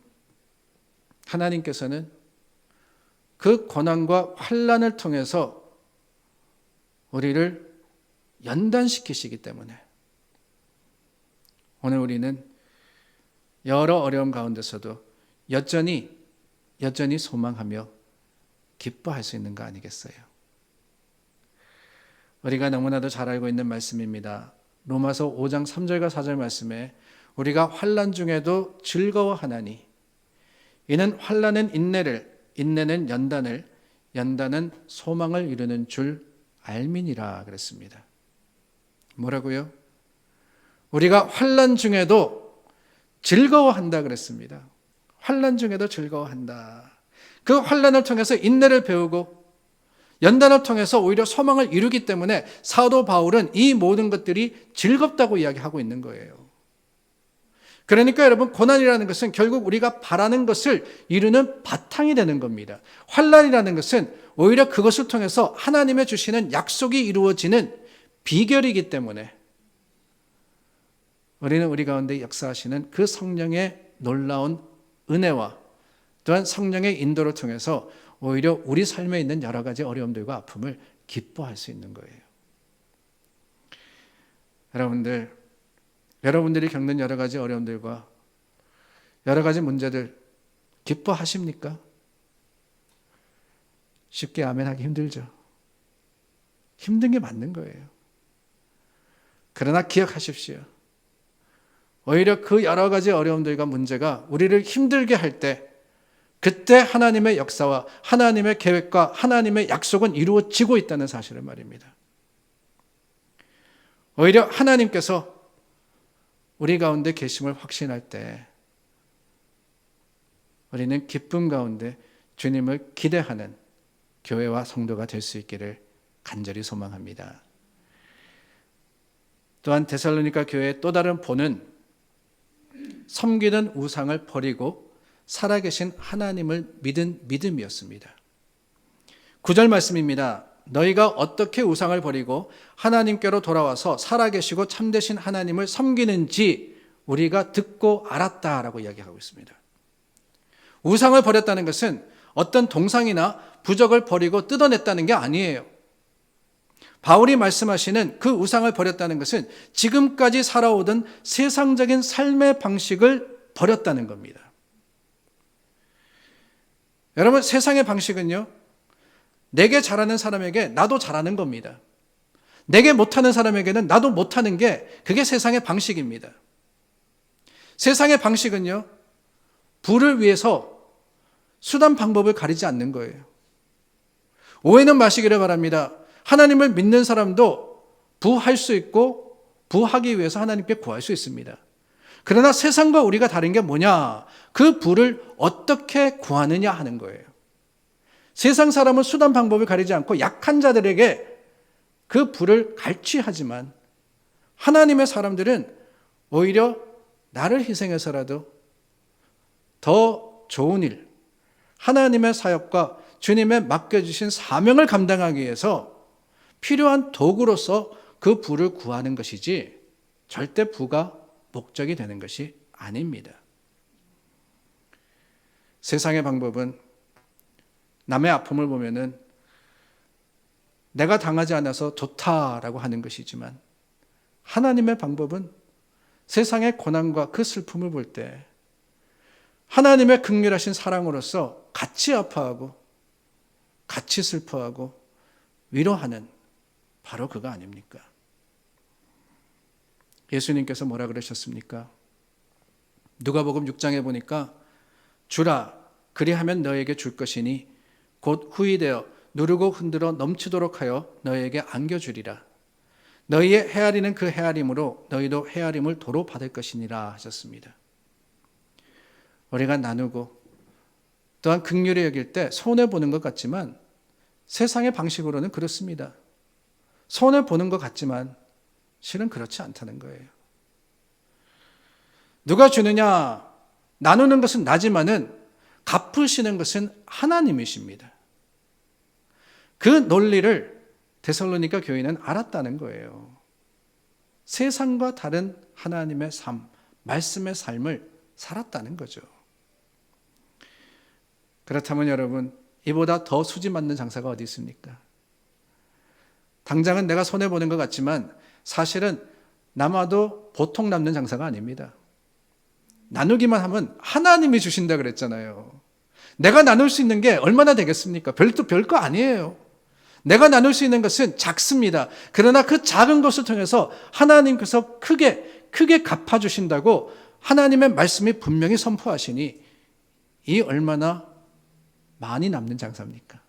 하나님께서는 그 고난과 환난을 통해서 우리를 연단시키시기 때문에 오늘 우리는 여러 어려움 가운데서도 여전히 소망하며 기뻐할 수 있는 거 아니겠어요? 우리가 너무나도 잘 알고 있는 말씀입니다. 로마서 5장 3절과 4절 말씀에 우리가 환난 중에도 즐거워하나니 이는 환난은 인내를, 인내는 연단을, 연단은 소망을 이루는 줄 알미니라 그랬습니다. 뭐라고요? 우리가 환난 중에도 즐거워한다 그랬습니다. 환난 중에도 즐거워한다. 그 환난을 통해서 인내를 배우고 연단을 통해서 오히려 소망을 이루기 때문에 사도 바울은 이 모든 것들이 즐겁다고 이야기하고 있는 거예요. 그러니까 여러분, 고난이라는 것은 결국 우리가 바라는 것을 이루는 바탕이 되는 겁니다. 환난이라는 것은 오히려 그것을 통해서 하나님의 주시는 약속이 이루어지는 비결이기 때문에 우리는 우리 가운데 역사하시는 그 성령의 놀라운 은혜와 또한 성령의 인도를 통해서 오히려 우리 삶에 있는 여러 가지 어려움들과 아픔을 기뻐할 수 있는 거예요. 여러분들이 겪는 여러 가지 어려움들과 여러 가지 문제들 기뻐하십니까? 쉽게 아멘하기 힘들죠. 힘든 게 맞는 거예요. 그러나 기억하십시오. 오히려 그 여러 가지 어려움들과 문제가 우리를 힘들게 할 때 그때 하나님의 역사와 하나님의 계획과 하나님의 약속은 이루어지고 있다는 사실을 말입니다. 오히려 하나님께서 우리 가운데 계심을 확신할 때 우리는 기쁨 가운데 주님을 기대하는 교회와 성도가 될 수 있기를 간절히 소망합니다. 또한 데살로니가 교회의 또 다른 본은 섬기는 우상을 버리고 살아계신 하나님을 믿은 믿음이었습니다. 9절 말씀입니다. 너희가 어떻게 우상을 버리고 하나님께로 돌아와서 살아계시고 참되신 하나님을 섬기는지 우리가 듣고 알았다라고 이야기하고 있습니다. 우상을 버렸다는 것은 어떤 동상이나 부적을 버리고 뜯어냈다는 게 아니에요. 바울이 말씀하시는 그 우상을 버렸다는 것은 지금까지 살아오던 세상적인 삶의 방식을 버렸다는 겁니다. 여러분, 세상의 방식은요, 내게 잘하는 사람에게 나도 잘하는 겁니다. 내게 못하는 사람에게는 나도 못하는 게 그게 세상의 방식입니다. 세상의 방식은요, 부를 위해서 수단 방법을 가리지 않는 거예요. 오해는 마시기를 바랍니다. 하나님을 믿는 사람도 부할 수 있고 부하기 위해서 하나님께 구할 수 있습니다. 그러나 세상과 우리가 다른 게 뭐냐? 그 부를 어떻게 구하느냐 하는 거예요. 세상 사람은 수단 방법을 가리지 않고 약한 자들에게 그 부를 갈취하지만 하나님의 사람들은 오히려 나를 희생해서라도 더 좋은 일, 하나님의 사역과 주님의 맡겨주신 사명을 감당하기 위해서 필요한 도구로서 그 부를 구하는 것이지 절대 부가 목적이 되는 것이 아닙니다. 세상의 방법은 남의 아픔을 보면은 내가 당하지 않아서 좋다라고 하는 것이지만 하나님의 방법은 세상의 고난과 그 슬픔을 볼 때 하나님의 긍휼하신 사랑으로서 같이 아파하고 같이 슬퍼하고 위로하는 바로 그거 아닙니까? 예수님께서 뭐라 그러셨습니까? 누가복음 6장에 보니까 주라 그리하면 너에게 줄 것이니 곧 후이되어 누르고 흔들어 넘치도록 하여 너에게 안겨주리라. 너희의 헤아리는 그 헤아림으로 너희도 헤아림을 도로 받을 것이니라 하셨습니다. 우리가 나누고 또한 긍휼히 여길 때 손해보는 것 같지만 세상의 방식으로는 그렇습니다. 손해보는 것 같지만 실은 그렇지 않다는 거예요. 누가 주느냐? 나누는 것은 나지만은 갚으시는 것은 하나님이십니다. 그 논리를 데살로니가 교회는 알았다는 거예요. 세상과 다른 하나님의 삶, 말씀의 삶을 살았다는 거죠. 그렇다면 여러분, 이보다 더 수지 맞는 장사가 어디 있습니까? 당장은 내가 손해보는 것 같지만 사실은 남아도 보통 남는 장사가 아닙니다. 나누기만 하면 하나님이 주신다 그랬잖아요. 내가 나눌 수 있는 게 얼마나 되겠습니까? 별거 아니에요. 내가 나눌 수 있는 것은 작습니다. 그러나 그 작은 것을 통해서 하나님께서 크게 갚아주신다고 하나님의 말씀이 분명히 선포하시니 이 얼마나 많이 남는 장사입니까?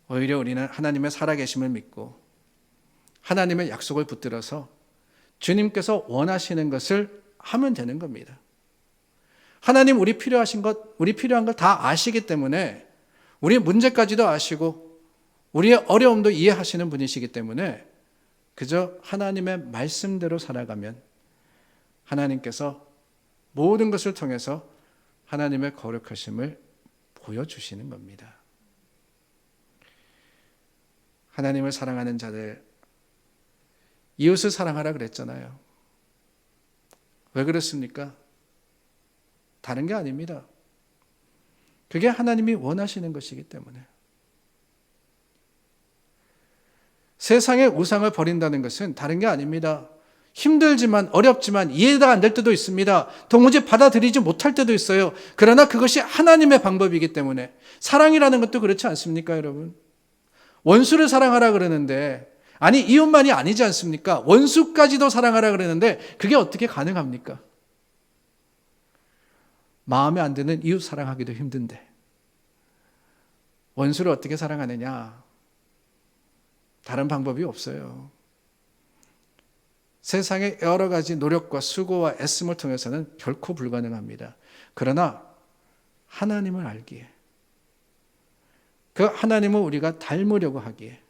오히려 우리는 하나님의 살아계심을 믿고 하나님의 약속을 붙들어서 주님께서 원하시는 것을 하면 되는 겁니다. 하나님 우리 필요한 걸 다 아시기 때문에 우리의 문제까지도 아시고 우리의 어려움도 이해하시는 분이시기 때문에 그저 하나님의 말씀대로 살아가면 하나님께서 모든 것을 통해서 하나님의 거룩하심을 보여주시는 겁니다. 하나님을 사랑하는 자들, 이웃을 사랑하라 그랬잖아요. 왜 그렇습니까? 다른 게 아닙니다. 그게 하나님이 원하시는 것이기 때문에. 세상의 우상을 버린다는 것은 다른 게 아닙니다. 힘들지만 어렵지만 이해가 안 될 때도 있습니다. 도무지 받아들이지 못할 때도 있어요. 그러나 그것이 하나님의 방법이기 때문에. 사랑이라는 것도 그렇지 않습니까, 여러분? 원수를 사랑하라 그러는데 아니 이웃만이 아니지 않습니까? 원수까지도 사랑하라 그러는데 그게 어떻게 가능합니까? 마음에 안 드는 이웃 사랑하기도 힘든데 원수를 어떻게 사랑하느냐? 다른 방법이 없어요. 세상의 여러 가지 노력과 수고와 애씀을 통해서는 결코 불가능합니다. 그러나 하나님을 알기에, 그 하나님을 우리가 닮으려고 하기에,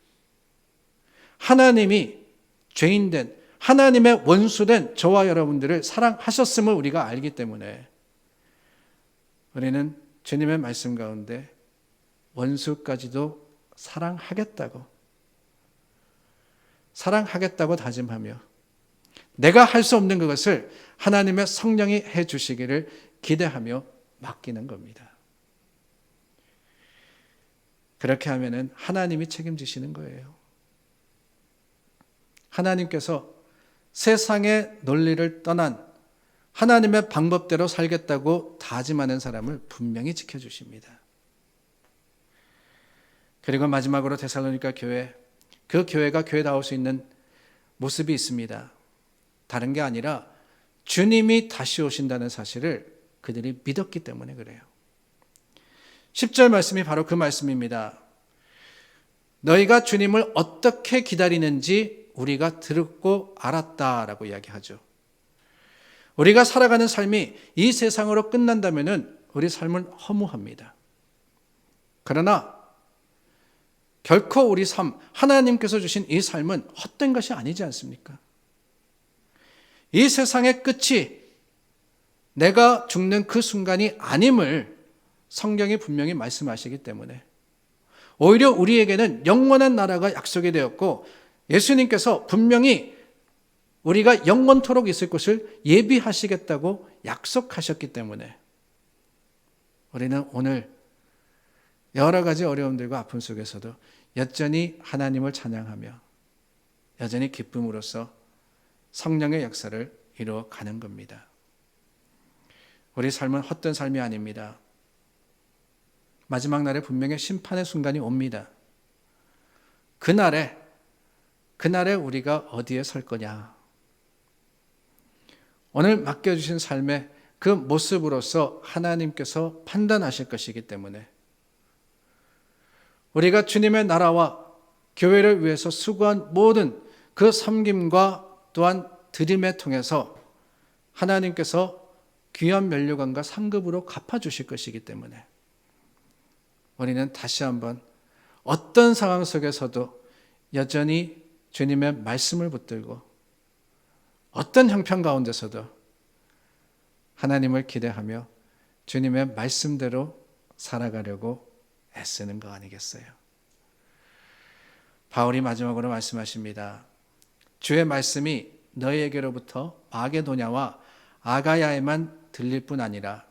하나님이 죄인된, 하나님의 원수된 저와 여러분들을 사랑하셨음을 우리가 알기 때문에 우리는 주님의 말씀 가운데 원수까지도 사랑하겠다고 다짐하며 내가 할 수 없는 그것을 하나님의 성령이 해 주시기를 기대하며 맡기는 겁니다. 그렇게 하면은 하나님이 책임지시는 거예요. 하나님께서 세상의 논리를 떠난 하나님의 방법대로 살겠다고 다짐하는 사람을 분명히 지켜주십니다. 그리고 마지막으로 데살로니가 교회, 그 교회가 교회다울 수 있는 모습이 있습니다. 다른 게 아니라 주님이 다시 오신다는 사실을 그들이 믿었기 때문에 그래요. 10절 말씀이 바로 그 말씀입니다. 너희가 주님을 어떻게 기다리는지 우리가 듣고 알았다라고 이야기하죠. 우리가 살아가는 삶이 이 세상으로 끝난다면 우리 삶은 허무합니다. 그러나 결코 우리 삶, 하나님께서 주신 이 삶은 헛된 것이 아니지 않습니까? 이 세상의 끝이 내가 죽는 그 순간이 아님을 성경이 분명히 말씀하시기 때문에 오히려 우리에게는 영원한 나라가 약속이 되었고 예수님께서 분명히 우리가 영원토록 있을 것을 예비하시겠다고 약속하셨기 때문에 우리는 오늘 여러 가지 어려움들과 아픔 속에서도 여전히 하나님을 찬양하며 여전히 기쁨으로써 성령의 역사를 이루어가는 겁니다. 우리 삶은 헛된 삶이 아닙니다. 마지막 날에 분명히 심판의 순간이 옵니다. 그날에 우리가 어디에 설 거냐? 오늘 맡겨주신 삶의 그 모습으로서 하나님께서 판단하실 것이기 때문에 우리가 주님의 나라와 교회를 위해서 수고한 모든 그 섬김과 또한 드림에 통해서 하나님께서 귀한 면류관과 상급으로 갚아주실 것이기 때문에 우리는 다시 한번 어떤 상황 속에서도 여전히 주님의 말씀을 붙들고 어떤 형편 가운데서도 하나님을 기대하며 주님의 말씀대로 살아가려고 애쓰는 거 아니겠어요? 바울이 마지막으로 말씀하십니다. 주의 말씀이 너희에게로부터 마게도냐와 아가야에만 들릴 뿐 아니라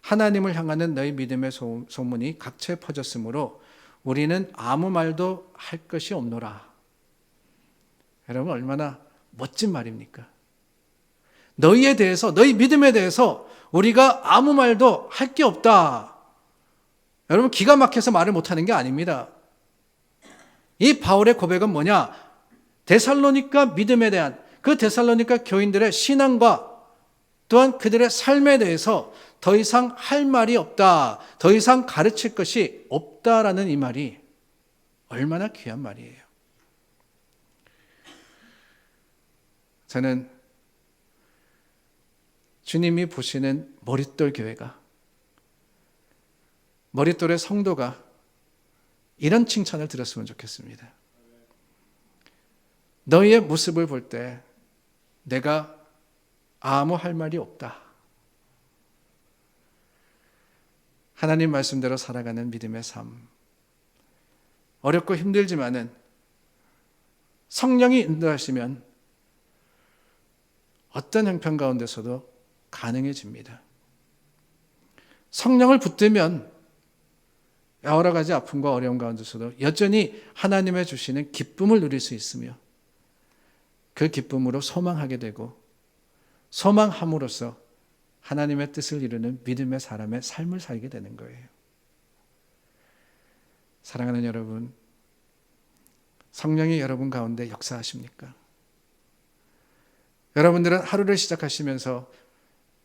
하나님을 향하는 너희 믿음의 소문이 각처에 퍼졌으므로 우리는 아무 말도 할 것이 없노라. 여러분 얼마나 멋진 말입니까? 너희에 대해서, 너희 믿음에 대해서 우리가 아무 말도 할 게 없다. 여러분 기가 막혀서 말을 못하는 게 아닙니다. 이 바울의 고백은 뭐냐? 데살로니가 믿음에 대한 그 데살로니가 교인들의 신앙과 또한 그들의 삶에 대해서 더 이상 할 말이 없다. 더 이상 가르칠 것이 없다라는 이 말이 얼마나 귀한 말이에요. 저는 주님이 보시는 머릿돌 교회가, 머릿돌의 성도가 이런 칭찬을 들었으면 좋겠습니다. 너희의 모습을 볼 때 내가 아무 할 말이 없다. 하나님 말씀대로 살아가는 믿음의 삶. 어렵고 힘들지만은 성령이 인도하시면 어떤 형편 가운데서도 가능해집니다. 성령을 붙들면 여러 가지 아픔과 어려움 가운데서도 여전히 하나님의 주시는 기쁨을 누릴 수 있으며 그 기쁨으로 소망하게 되고 소망함으로써 하나님의 뜻을 이루는 믿음의 사람의 삶을 살게 되는 거예요. 사랑하는 여러분, 성령이 여러분 가운데 역사하십니까? 여러분들은 하루를 시작하시면서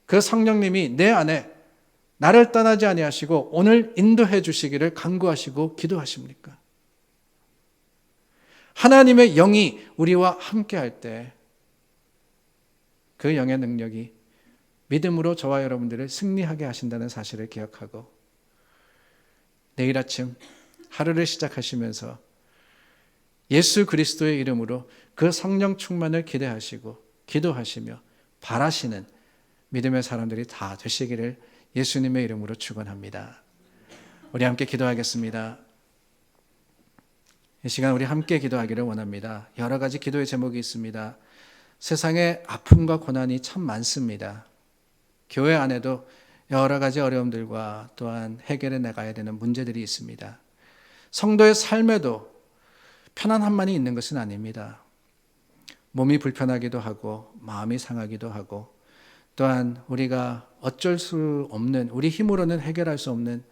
그 성령님이 내 안에 나를 떠나지 아니하시고 오늘 인도해 주시기를 간구하시고 기도하십니까? 하나님의 영이 우리와 함께할 때 그 영의 능력이 믿음으로 저와 여러분들을 승리하게 하신다는 사실을 기억하고 내일 아침 하루를 시작하시면서 예수 그리스도의 이름으로 그 성령 충만을 기대하시고 기도하시며 바라시는 믿음의 사람들이 다 되시기를 예수님의 이름으로 축원합니다. 우리 함께 기도하겠습니다. 이 시간 우리 함께 기도하기를 원합니다. 여러 가지 기도의 제목이 있습니다. 세상에 아픔과 고난이 참 많습니다. 교회 안에도 여러 가지 어려움들과 또한 해결해 나가야 되는 문제들이 있습니다. 성도의 삶에도 편안함만이 있는 것은 아닙니다. 몸이 불편하기도 하고 마음이 상하기도 하고 또한 우리가 어쩔 수 없는 우리 힘으로는 해결할 수 없는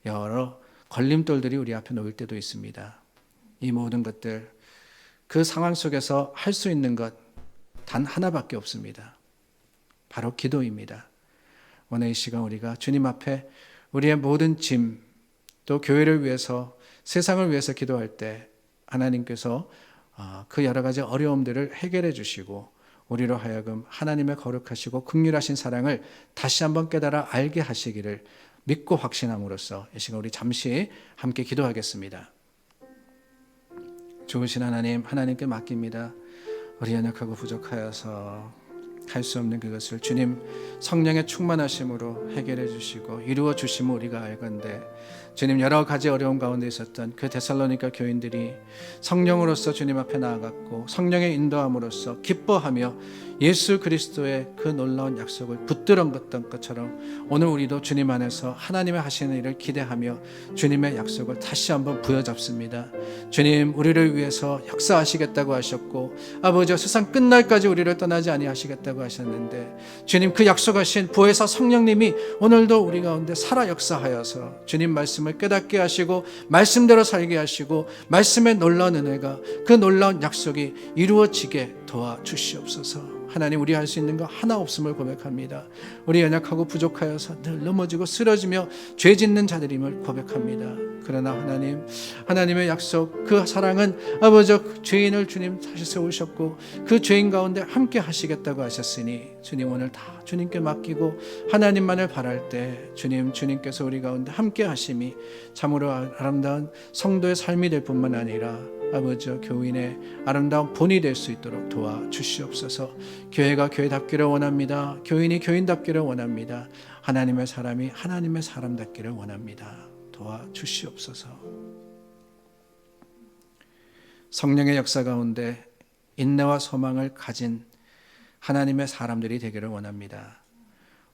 여러 걸림돌들이 우리 앞에 놓일 때도 있습니다. 이 모든 것들 그 상황 속에서 할 수 있는 것 단 하나밖에 없습니다. 바로 기도입니다. 오늘 이 시간 우리가 주님 앞에 우리의 모든 짐 또 교회를 위해서 세상을 위해서 기도할 때 하나님께서 그 여러 가지 어려움들을 해결해 주시고 우리로 하여금 하나님의 거룩하시고 긍휼하신 사랑을 다시 한번 깨달아 알게 하시기를 믿고 확신함으로써 이 시간 우리 잠시 함께 기도하겠습니다. 좋으신 하나님, 하나님께 맡깁니다. 우리 연약하고 부족하여서 할 수 없는 그것을 주님 성령의 충만하심으로 해결해 주시고 이루어 주심을 우리가 알건대 주님 여러 가지 어려움 가운데 있었던 그 데살로니가 교인들이 성령으로서 주님 앞에 나아갔고 성령의 인도함으로써 기뻐하며 예수 그리스도의 그 놀라운 약속을 붙들었던 것처럼 오늘 우리도 주님 안에서 하나님의 하시는 일을 기대하며 주님의 약속을 다시 한번 부여잡습니다. 주님 우리를 위해서 역사하시겠다고 하셨고 아버지 세상 끝날까지 우리를 떠나지 아니하시겠다고 하셨는데 주님 그 약속하신 보혜사 성령님이 오늘도 우리 가운데 살아 역사하여서 주님 말씀을 깨닫게 하시고 말씀대로 살게 하시고 말씀의 놀라운 은혜가 그 놀라운 약속이 이루어지게 도와주시옵소서. 하나님 우리 할 수 있는 거 하나 없음을 고백합니다. 우리 연약하고 부족하여서 늘 넘어지고 쓰러지며 죄 짓는 자들임을 고백합니다. 그러나 하나님 하나님의 약속 그 사랑은 아버지 죄인을 주님 다시 세우셨고 그 죄인 가운데 함께 하시겠다고 하셨으니 주님 오늘 다 주님께 맡기고 하나님만을 바랄 때 주님께서 우리 가운데 함께 하심이 참으로 아름다운 성도의 삶이 될 뿐만 아니라 아버지 교인의 아름다운 본이 될 수 있도록 도와주시옵소서. 교회가 교회답기를 원합니다. 교인이 교인답기를 원합니다. 하나님의 사람이 하나님의 사람답기를 원합니다. 도와주시옵소서. 성령의 역사 가운데 인내와 소망을 가진 하나님의 사람들이 되기를 원합니다.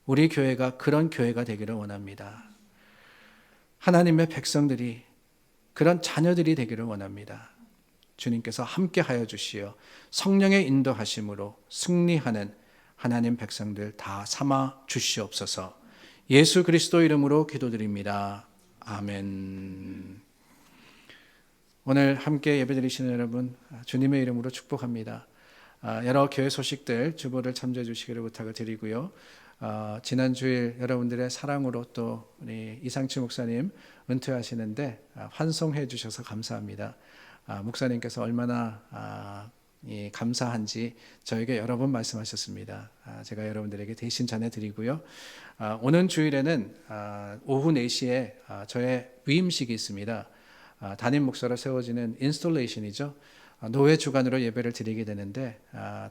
우리 교회가 그런 교회가 되기를 원합니다. 하나님의 백성들이 그런 자녀들이 되기를 원합니다. 주님께서 함께 하여 주시어 성령의 인도하심으로 승리하는 하나님 백성들 다 삼아 주시옵소서. 예수 그리스도 이름으로 기도드립니다. 아멘. 오늘 함께 예배드리시는 여러분 주님의 이름으로 축복합니다. 여러 교회 소식들 주보를 참조해 주시기를 부탁을 드리고요. 지난 주일 여러분들의 사랑으로 또 우리 이상치 목사님 은퇴하시는데 환송해 주셔서 감사합니다. 목사님께서 얼마나 감사한지 저에게 여러 번 말씀하셨습니다. 제가 여러분들에게 대신 전해드리고요. 오는 주일에는 오후 4시에 저의 위임식이 있습니다. 담임 목사로 세워지는 인스톨레이션이죠. 노회 주관으로 예배를 드리게 되는데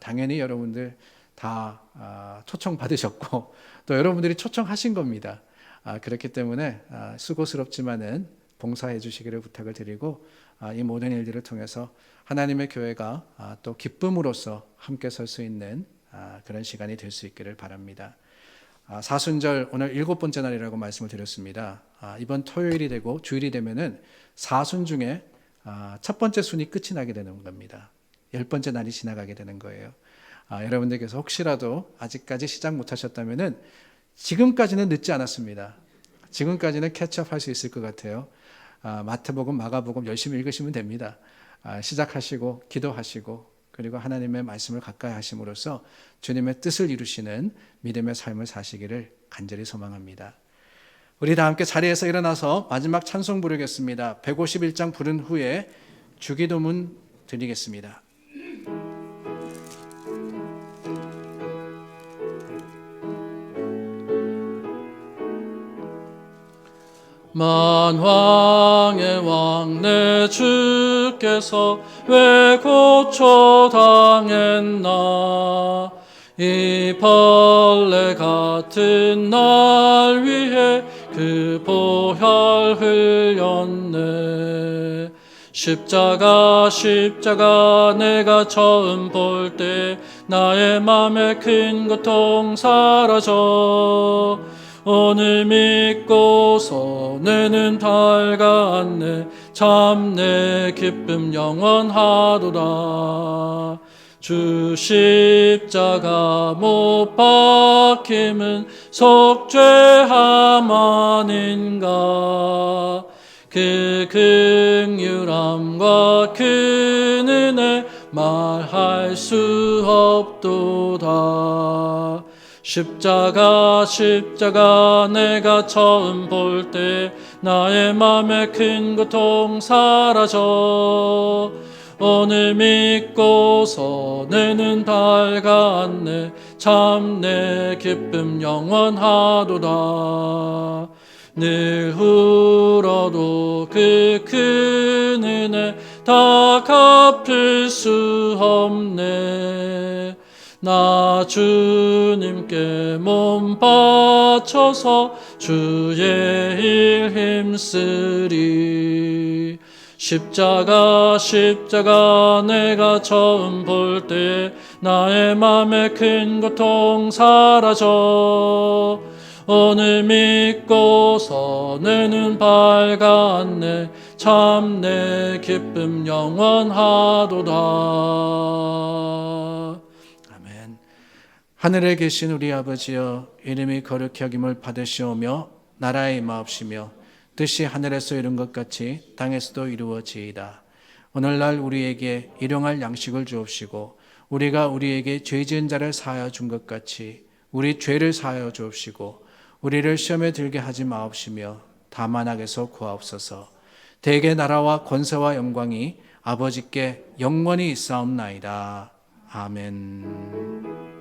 당연히 여러분들 다 초청 받으셨고 또 여러분들이 초청하신 겁니다. 그렇기 때문에 수고스럽지만은 봉사해 주시기를 부탁을 드리고 이 모든 일들을 통해서 하나님의 교회가 또 기쁨으로써 함께 설 수 있는 그런 시간이 될 수 있기를 바랍니다. 사순절 오늘 7번째 날이라고 말씀을 드렸습니다. 이번 토요일이 되고 주일이 되면은 사순 중에 첫 번째 순이 끝이 나게 되는 겁니다. 10번째 날이 지나가게 되는 거예요. 여러분들께서 혹시라도 아직까지 시작 못하셨다면은 지금까지는 늦지 않았습니다. 지금까지는 캐치업 할 수 있을 것 같아요. 마태복음, 마가복음 열심히 읽으시면 됩니다. 시작하시고 기도하시고 그리고 하나님의 말씀을 가까이 하심으로써 주님의 뜻을 이루시는 믿음의 삶을 사시기를 간절히 소망합니다. 우리 다 함께 자리에서 일어나서 마지막 찬송 부르겠습니다. 151장 부른 후에 주기도문 드리겠습니다. 만왕의 왕 내 주께서 왜 고초당했나 이 벌레 같은 날 위해 그 보혈 흘렸네. 십자가 내가 처음 볼 때 나의 맘에 큰 고통 사라져 오늘 믿고서 내는 밝았네. 참 내 기쁨 영원하도다. 주 십자가 못 박힘은 속죄함 아닌가. 그 긍휼함과 큰 은혜 말할 수 없도다. 십자가 내가 처음 볼 때 나의 맘에 큰 고통 사라져 오늘 믿고서 내는 밝았네. 참 내 기쁨 영원하도다. 늘 울어도 그 큰 은혜 다 갚을 수 없네. 나 주님께 몸 바쳐서 주의 일 힘쓰리. 십자가 내가 처음 볼 때 나의 맘에 큰 고통 사라져 오늘 믿고서 내는 밝았네. 참 내 기쁨 영원하도다. 아멘. 하늘에 계신 우리 아버지여, 이름이 거룩히 여김을 받으시오며 나라의 임하옵시며 뜻이 하늘에서 이룬 것 같이 땅에서도 이루어지이다. 오늘날 우리에게 일용할 양식을 주옵시고 우리가 우리에게 죄 지은 자를 사하여 준 것 같이 우리 죄를 사하여 주옵시고 우리를 시험에 들게 하지 마옵시며 다만 악에서 구하옵소서. 대개 나라와 권세와 영광이 아버지께 영원히 있사옵나이다. 아멘.